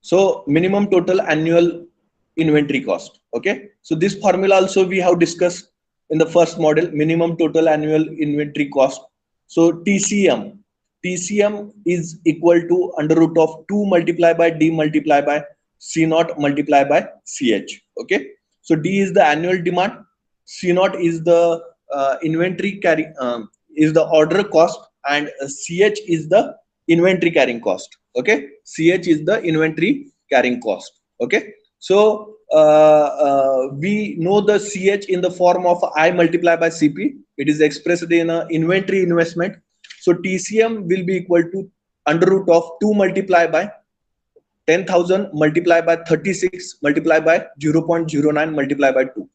So minimum total annual inventory cost. Okay. So this formula also we have discussed in the first model, minimum total annual inventory cost. So TCM is equal to under root of 2 multiplied by D multiplied by C naught multiplied by CH. Okay. So D is the annual demand. C naught is the inventory carry is the order cost, and CH is the inventory carrying cost. Okay. CH is the inventory carrying cost. Okay. So we know the CH in the form of I multiplied by CP. It is expressed in a inventory investment. So TCM will be equal to under root of 2 multiplied by 10,000 multiplied by 36 multiplied by 0.09 multiplied by 2.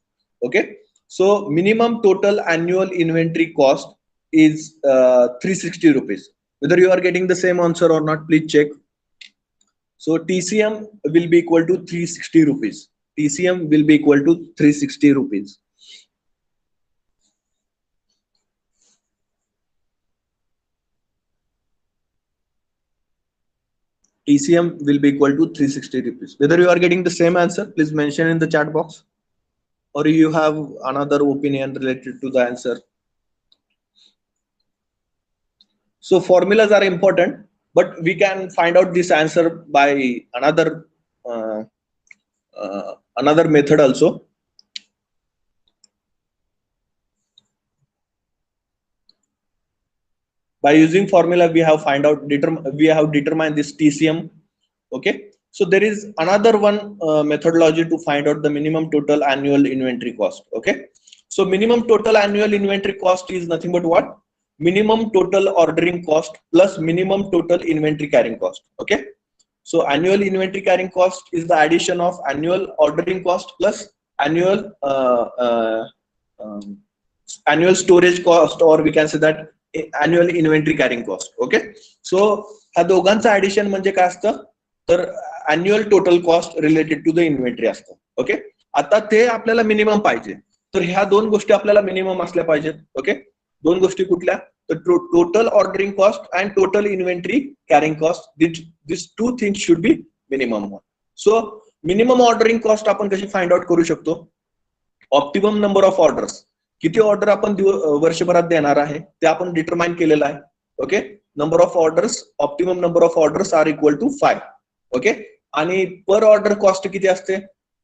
Okay. So minimum total annual inventory cost is 360 rupees. Whether you are getting the same answer or not, please check. So TCM will be equal to 360 rupees. TCM will be equal to 360 rupees. TCM will be equal to 360 rupees. Whether you are getting the same answer, please mention in the chat box, or you have another opinion related to the answer. So formulas are important, but we can find out this answer by another another method also. By using formula, we have determined this TCM. Okay. So there is another one methodology to find out the minimum total annual inventory cost. Okay. So minimum total annual inventory cost is nothing but what? Minimum total ordering cost plus minimum total inventory carrying cost. Okay. So annual inventory carrying cost is the addition of annual ordering cost plus annual annual storage cost, or we can say that annual inventory carrying cost. Okay. So ह्या दोघांचं addition म्हणजे काय असतं, तर annual total cost related to the inventory असतं. Okay. आता ते आपल्याला मिनिमम पाहिजे, तर ह्या दोन गोष्टी आपल्याला मिनिमम असल्या पाहिजेत. ओके. दोन गोष्टी कुठल्या, तर total ordering cost and total inventory carrying cost, this two things should be minimum. So minimum ordering cost आपण कशी फाइंड आउट करू शकतो? ऑप्टिमम नंबर ऑफ ऑर्डर्स, किती ऑर्डर आपण वर्षभरात देणार आहे ते आपण डिटरमाइन केलेलं आहे. Okay. Number of orders, optimum number of orders are equal to 5. Okay. आणि पर ऑर्डर कॉस्ट किती असते?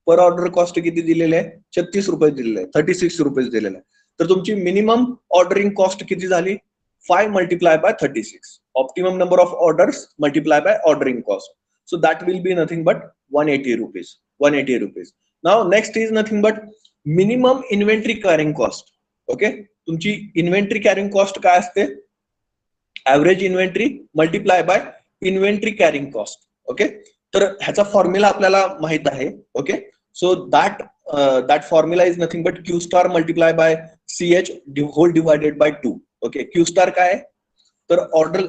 पर ऑर्डर कॉस्ट किती दिलेले आहे? 36 रुपये दिलेले आहे, 36 रुपये दिलेले आहे. तर तुमची मिनिमम ऑर्डरिंग कॉस्ट किती झाली? 5 multiply by 36. Optimum number of orders multiply by ordering cost. So that will be nothing but 180 rupees. 180 rupees. Now next is nothing but minimum inventory carrying cost. Okay. तुमची inventory carrying cost काय असते? Average inventory multiply by inventory carrying cost. Okay. तर ह्याचा formula आपल्याला माहित आहे. Okay. So that formula is nothing but Q star multiply by CH whole divided by 2. Okay. Q star काय आहे? तर ऑर्डर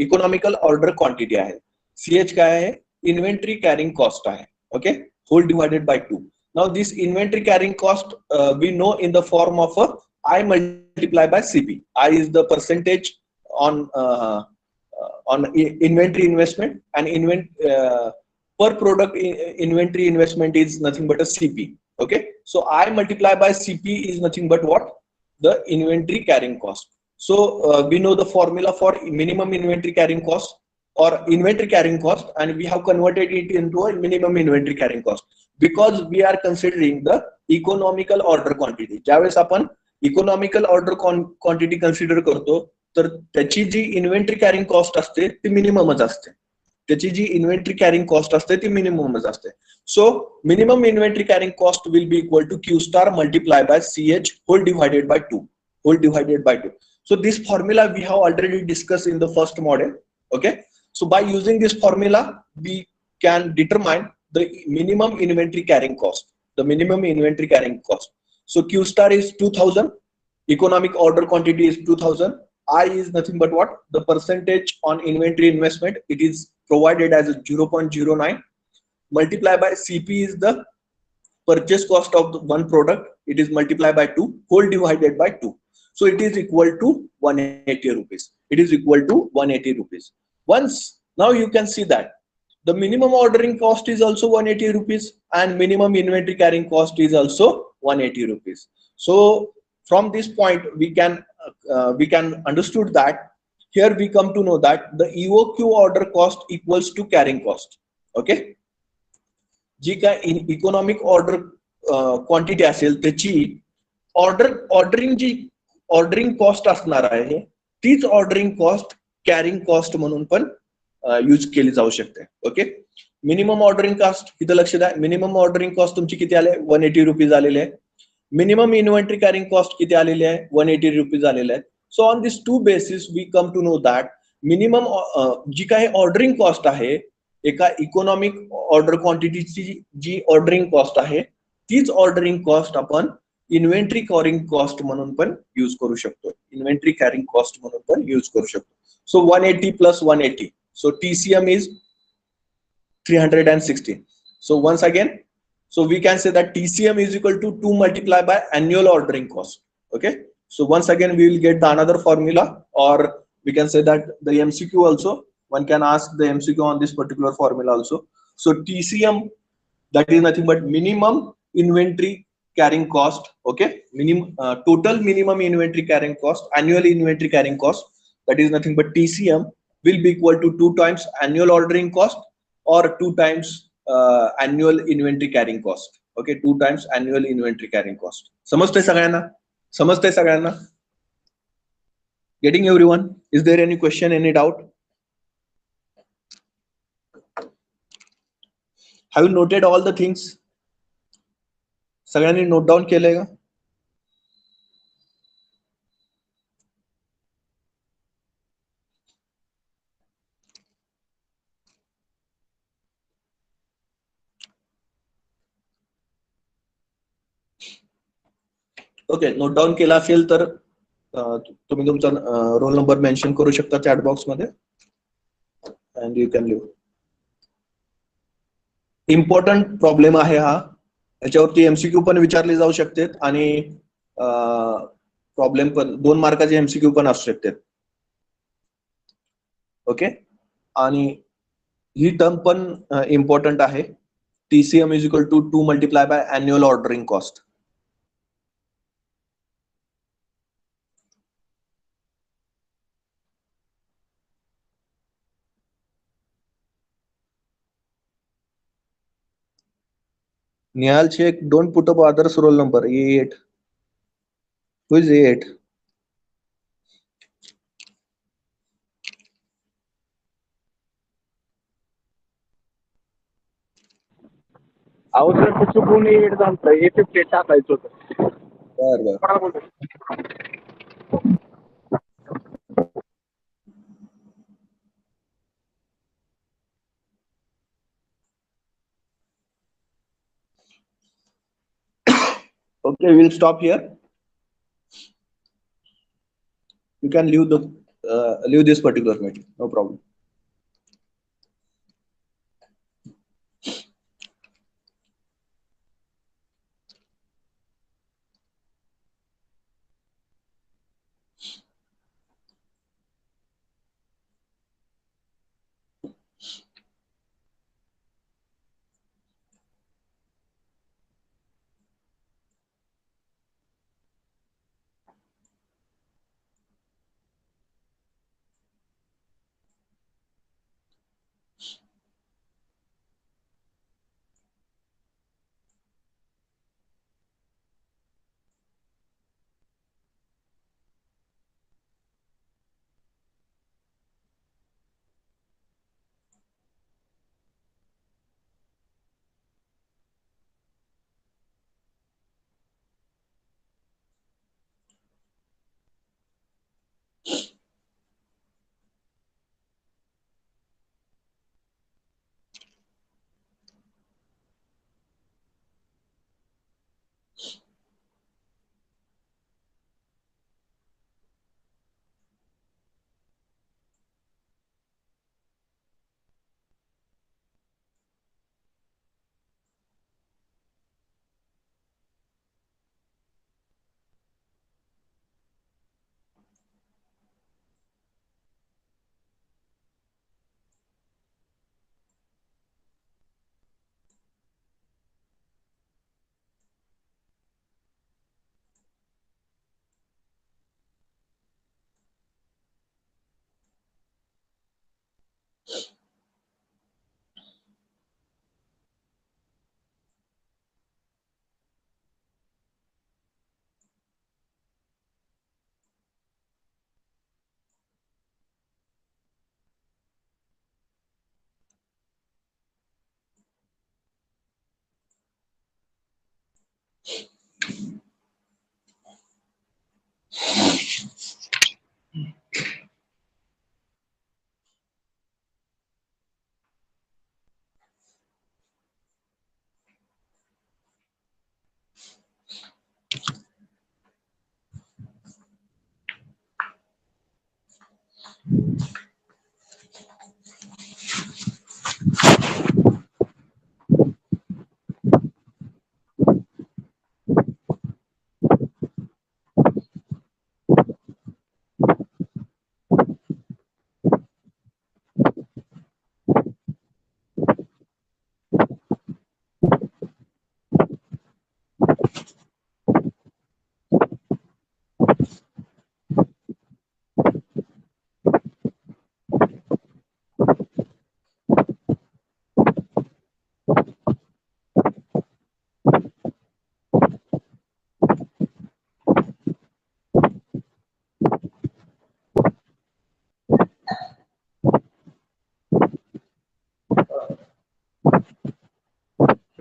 इकॉनॉमिकल ऑर्डर क्वांटिटी आहे. CH काय आहे? इन्व्हेंटरी कॅरिंग कॉस्ट आहे. Okay. Whole divided by 2. Now this inventory carrying cost we know in the form of I multiply by CP. I is the percentage on inventory investment, and per product inventory investment is nothing but a CP. Okay, so I multiply by CP is nothing but what? The inventory carrying cost. So we know the formula for minimum inventory carrying cost or inventory carrying cost, and we have converted it into a minimum inventory carrying cost because we are considering the economical order quantity. ज्यावेळेस आपण economical order quantity consider करतो तर त्याची जी inventory carrying cost असते ती मिनिममच असते. त्याची जी इन्व्हेंटरी कॅरिंग कॉस्ट असते ती मिनिममच असते. So minimum inventory carrying cost will be equal to Q star multiply by CH whole divided by 2. Whole divided by 2. So this formula we have already discussed in the first model. Okay. So by using this formula, we can determine the minimum inventory carrying cost. The minimum inventory carrying cost. So Q star is 2000. Economic order quantity is 2000. I is nothing but what? The percentage on inventory investment. It is provided as a 0.09. Multiply by CP is the purchase cost of the one product. It is multiplied by 2 whole divided by 2. So it is equal to 180 rupees. It is equal to 180 rupees. Once now you can see that the minimum ordering cost is also 180 rupees and minimum inventory carrying cost is also 180 rupees. So from this point we can understood that here we come to know that the EOQ order cost equals to carrying cost. Okay. जी काय economic order quantity असेल त्याची ordering cost असणार आहे तीच ordering cost carrying cost म्हणून पण use केली जाऊ शकते. ओके. मिनिमम ऑर्डरिंग कॉस्ट इथं लक्ष द्या. मिनिमम ऑर्डरिंग कॉस्ट तुमची किती आले? 180 रुपीज आलेले आहे. मिनिमम इन्व्हेंटरी कॅरिंग कॉस्ट किती आलेली आहे? 180 रुपीज आलेले आहे. So on this two basis we come to know that minimum जी काही ऑर्डरिंग कॉस्ट आहे एका इकॉनॉमिक ऑर्डर क्वांटिटीची जी ऑर्डरिंग कॉस्ट आहे तीच ऑर्डरिंग कॉस्ट आपण इन्व्हेंटरी कॅरिंग कॉस्ट म्हणून पण यूज करू शकतो. इन्व्हेंटरी कॅरिंग कॉस्ट म्हणून पण यूज करू शकतो. सो 180 plus 180. So TCM is 316. So once again, so we can say that TCM is equal to 2 multiplied by annual ordering cost. Okay. So once again we will get the another formula, or we can say that the MCQ also one can ask the MCQ on this particular formula also. So TCM, that is nothing but minimum inventory carrying cost. Okay. Total minimum inventory carrying cost, annual inventory carrying cost, that is nothing but TCM will be equal to 2 times annual ordering cost or 2 times annual inventory carrying cost. Okay. 2 times annual inventory carrying cost. समजतंय सगळ्यांना? समजतंय सगळ्यांना? Getting everyone? Is there any question, any doubt? Have you noted all the things? सगळ्यांनी note down केलंय का? Okay. Note down केला असेल तर तुम्ही तुमचा रोल नंबर मेन्शन करू शकता चॅट बॉक्स मध्ये and you can leave. Important problem आहे हा. याच्यावरती MCQ पण विचारले जाऊ शकते आणि प्रॉब्लेम पण 2 मार्काचे MCQ पण असू शकतात. ओके. आणि ही टर्म पण इम्पॉर्टंट आहे. TCM is equal to 2 multiply by annual ordering cost. Nihal Sheikh, don't put up others roll number. A8. Who is A8? अहो सर ते चुकून एट झालं A58 टाकायचं होतं. बरं. Okay, we'll stop here. You can leave this particular meeting, no problem.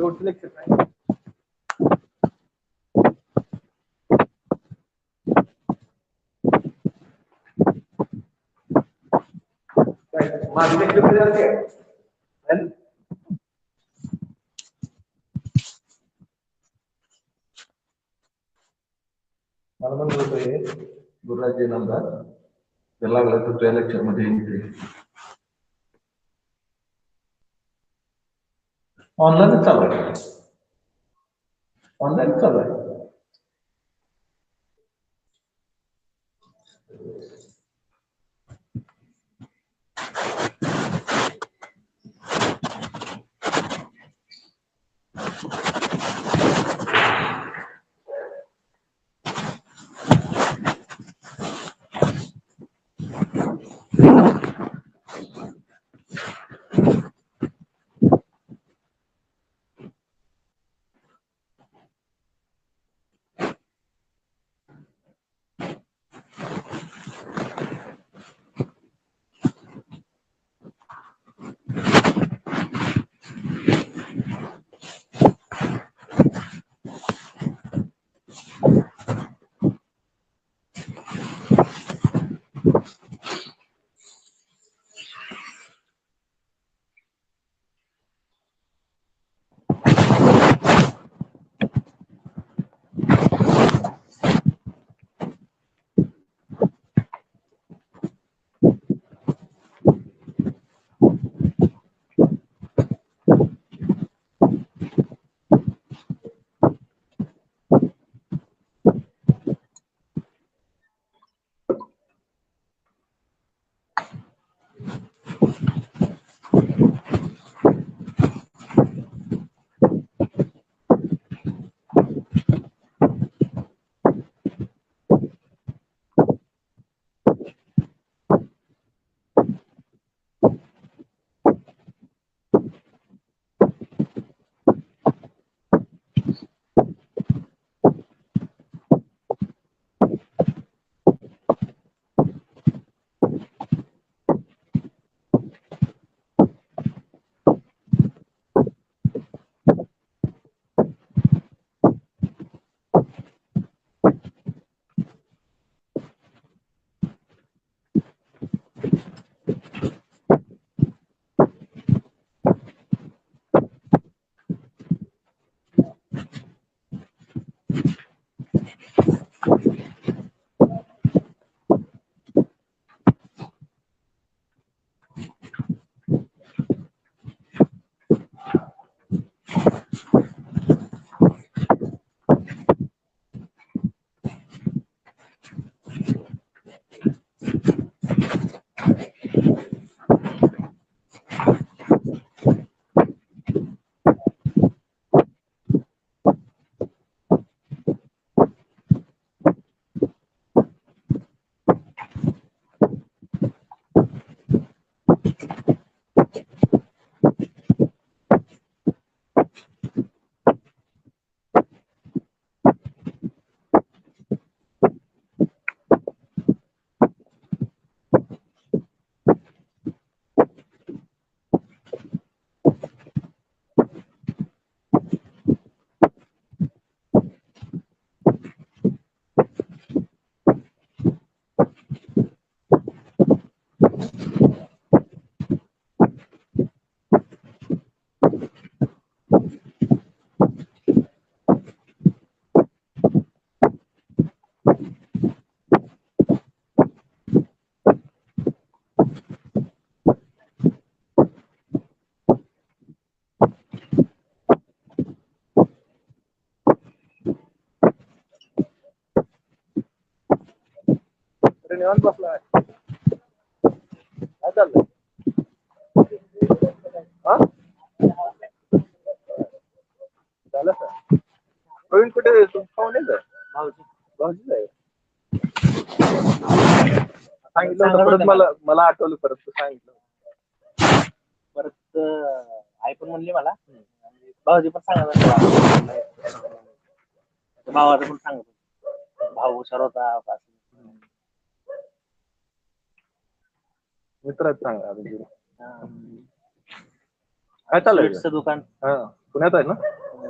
शेवटचं lecture काय? माझं लेक्चर कधी झालं काय? मला म्हणलं होतं हे गुरुराज नंबर जर लागलं तर तुझ्या लेक्चर मध्ये ऑनलाईन चालू आहे. ऑनलाईन चालू आहे. निवांत बसलाय. काय चाललंय? हा झालं सर. प्रवीण कुठे पाहुणे भाऊजी भाऊजीच आहे. सांगितलं होतं परत मला आठवलं परत तू सांगितलं परत आई पण म्हणली मला भाऊजी पण सांगत भावाचं पण सांगत भाऊ हुशार होता. मित्रच सांगा काय चाललंय दुकान. पुण्यात आहे ना?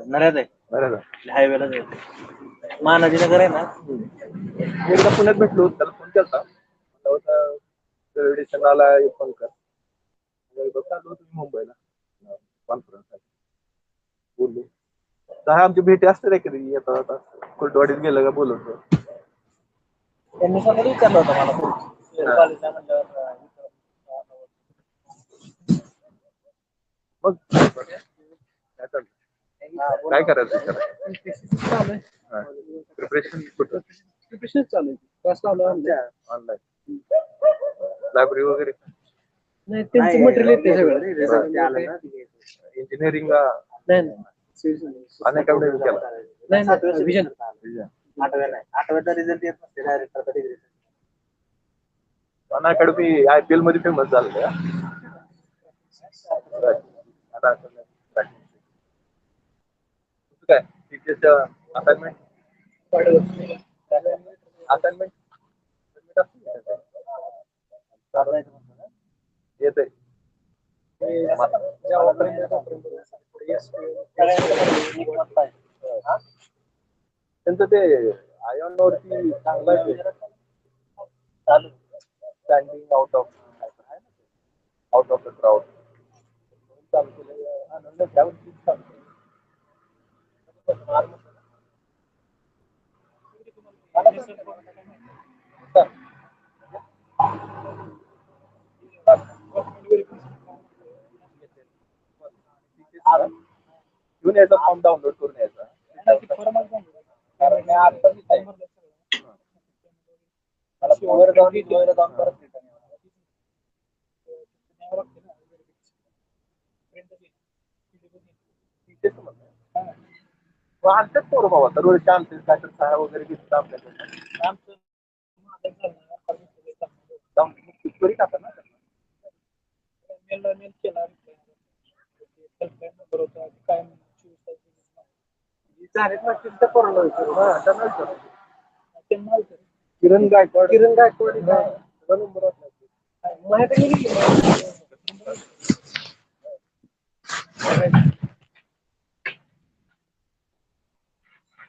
नऱ्यात आहे, बरं आहे. हायवेला जायचं. महानदीनगर आहे ना. मी एकदा पुण्यात भेटलो, त्याला फोन केला स्टेशनला फोन कर. चालू तुम्ही मुंबईला कॉन्फरन्स बोललो. तर आमची भेटी असते रे कधी येता आता कुलटवाडीत गेलं का बोलवतो. त्यांनी समोर विचारलं होतं मला कॉलेजला म्हणल्यावर. मग काय चाललं? काय करायचं प्रिपरेशन कुठं? प्रिपरेशन चालू आहे. क्लास लावला ऑनलाईन लायब्ररी वगैरे नाही, त्यांचं मटेरियल येते सगळं. इंजिनिअरिंग नाही केला नाही विजन. आठव्याचा रिझल्ट येत नसते डायरेक्ट आता डिग्री. अकॅडमी IPL मध्ये फेमस झालं काय टीचरच्या असाइनमेंट असाइनमेंट येत आहे. त्यांचं ते आयॉन वरती चांगलं आहे standing out of the crowd चालू केलं. घेऊन यायचा फॉर्म डाउनलोड करून यायचा. आणतात पोरं बाबा तर चान्सेस काय तर सहा वगैरे घेतात आपल्याकडे. कितपरी टाका ना किरण गायकवाड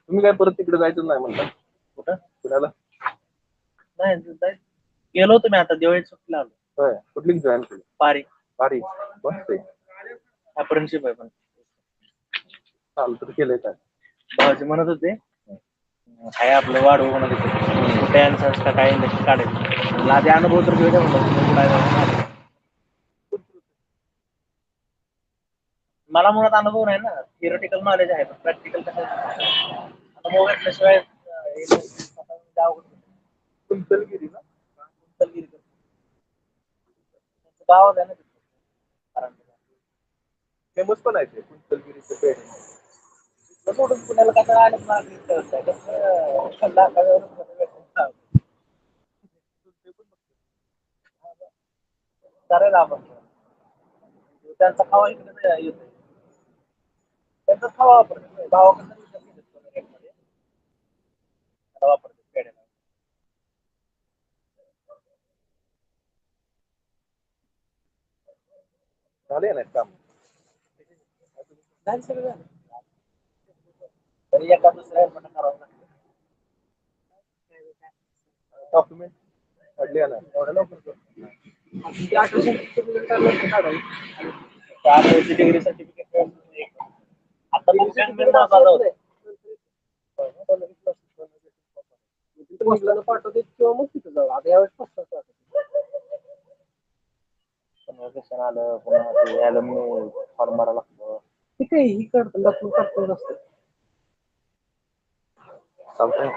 तुम्ही काय परत तिकडे जायचं नाही म्हणता कुठं पुण्याला? नाही गेलो होतो मी आता दिवाळी सुट्टीला आलो. होय कुठली जॉईन केली? पारी मस्त आहे. अप्रेंटिसशिप आहे पण. चालू तर केलंय काय? भावाचे म्हणत होते हाय आपलं वाढवू म्हणत होते डान्स काय नक्की काढायचं. आधी अनुभव तर घेऊ द्या म्हणलं. मला मुळात अनुभव नाही ना, थिअरिटिकल नॉलेज आहे पण प्रॅक्टिकल कसं अनुभव घेतल्याशिवाय कुंतलगिरी ना गावात आहे ना. फेमस पण आहे ते कुंतलगिरीचे पेढे. सोडून पुण्याला काय आलं चालेल आपण त्यांचा खावा इकडे येतो. त्यांचा खावा वापरतो गावाकडे वापरतो पेढ्याला. झाले ना काम सगळं झालं. तरी एका दुसऱ्या पण करावं लागतं. डॉक्युमेंट काढले ना एवढ्या लवकर डिग्री सर्टिफिकेट आता पाठवते किंवा मग तिथं जाऊ आता यावेळेस कन्व्हर्सेशन आलं पुन्हा ॲल्युमिनी फॉर्म भरायला लागतं. ठीक आहे ही करतो डॉक्युमेंट असतं. चालतंय.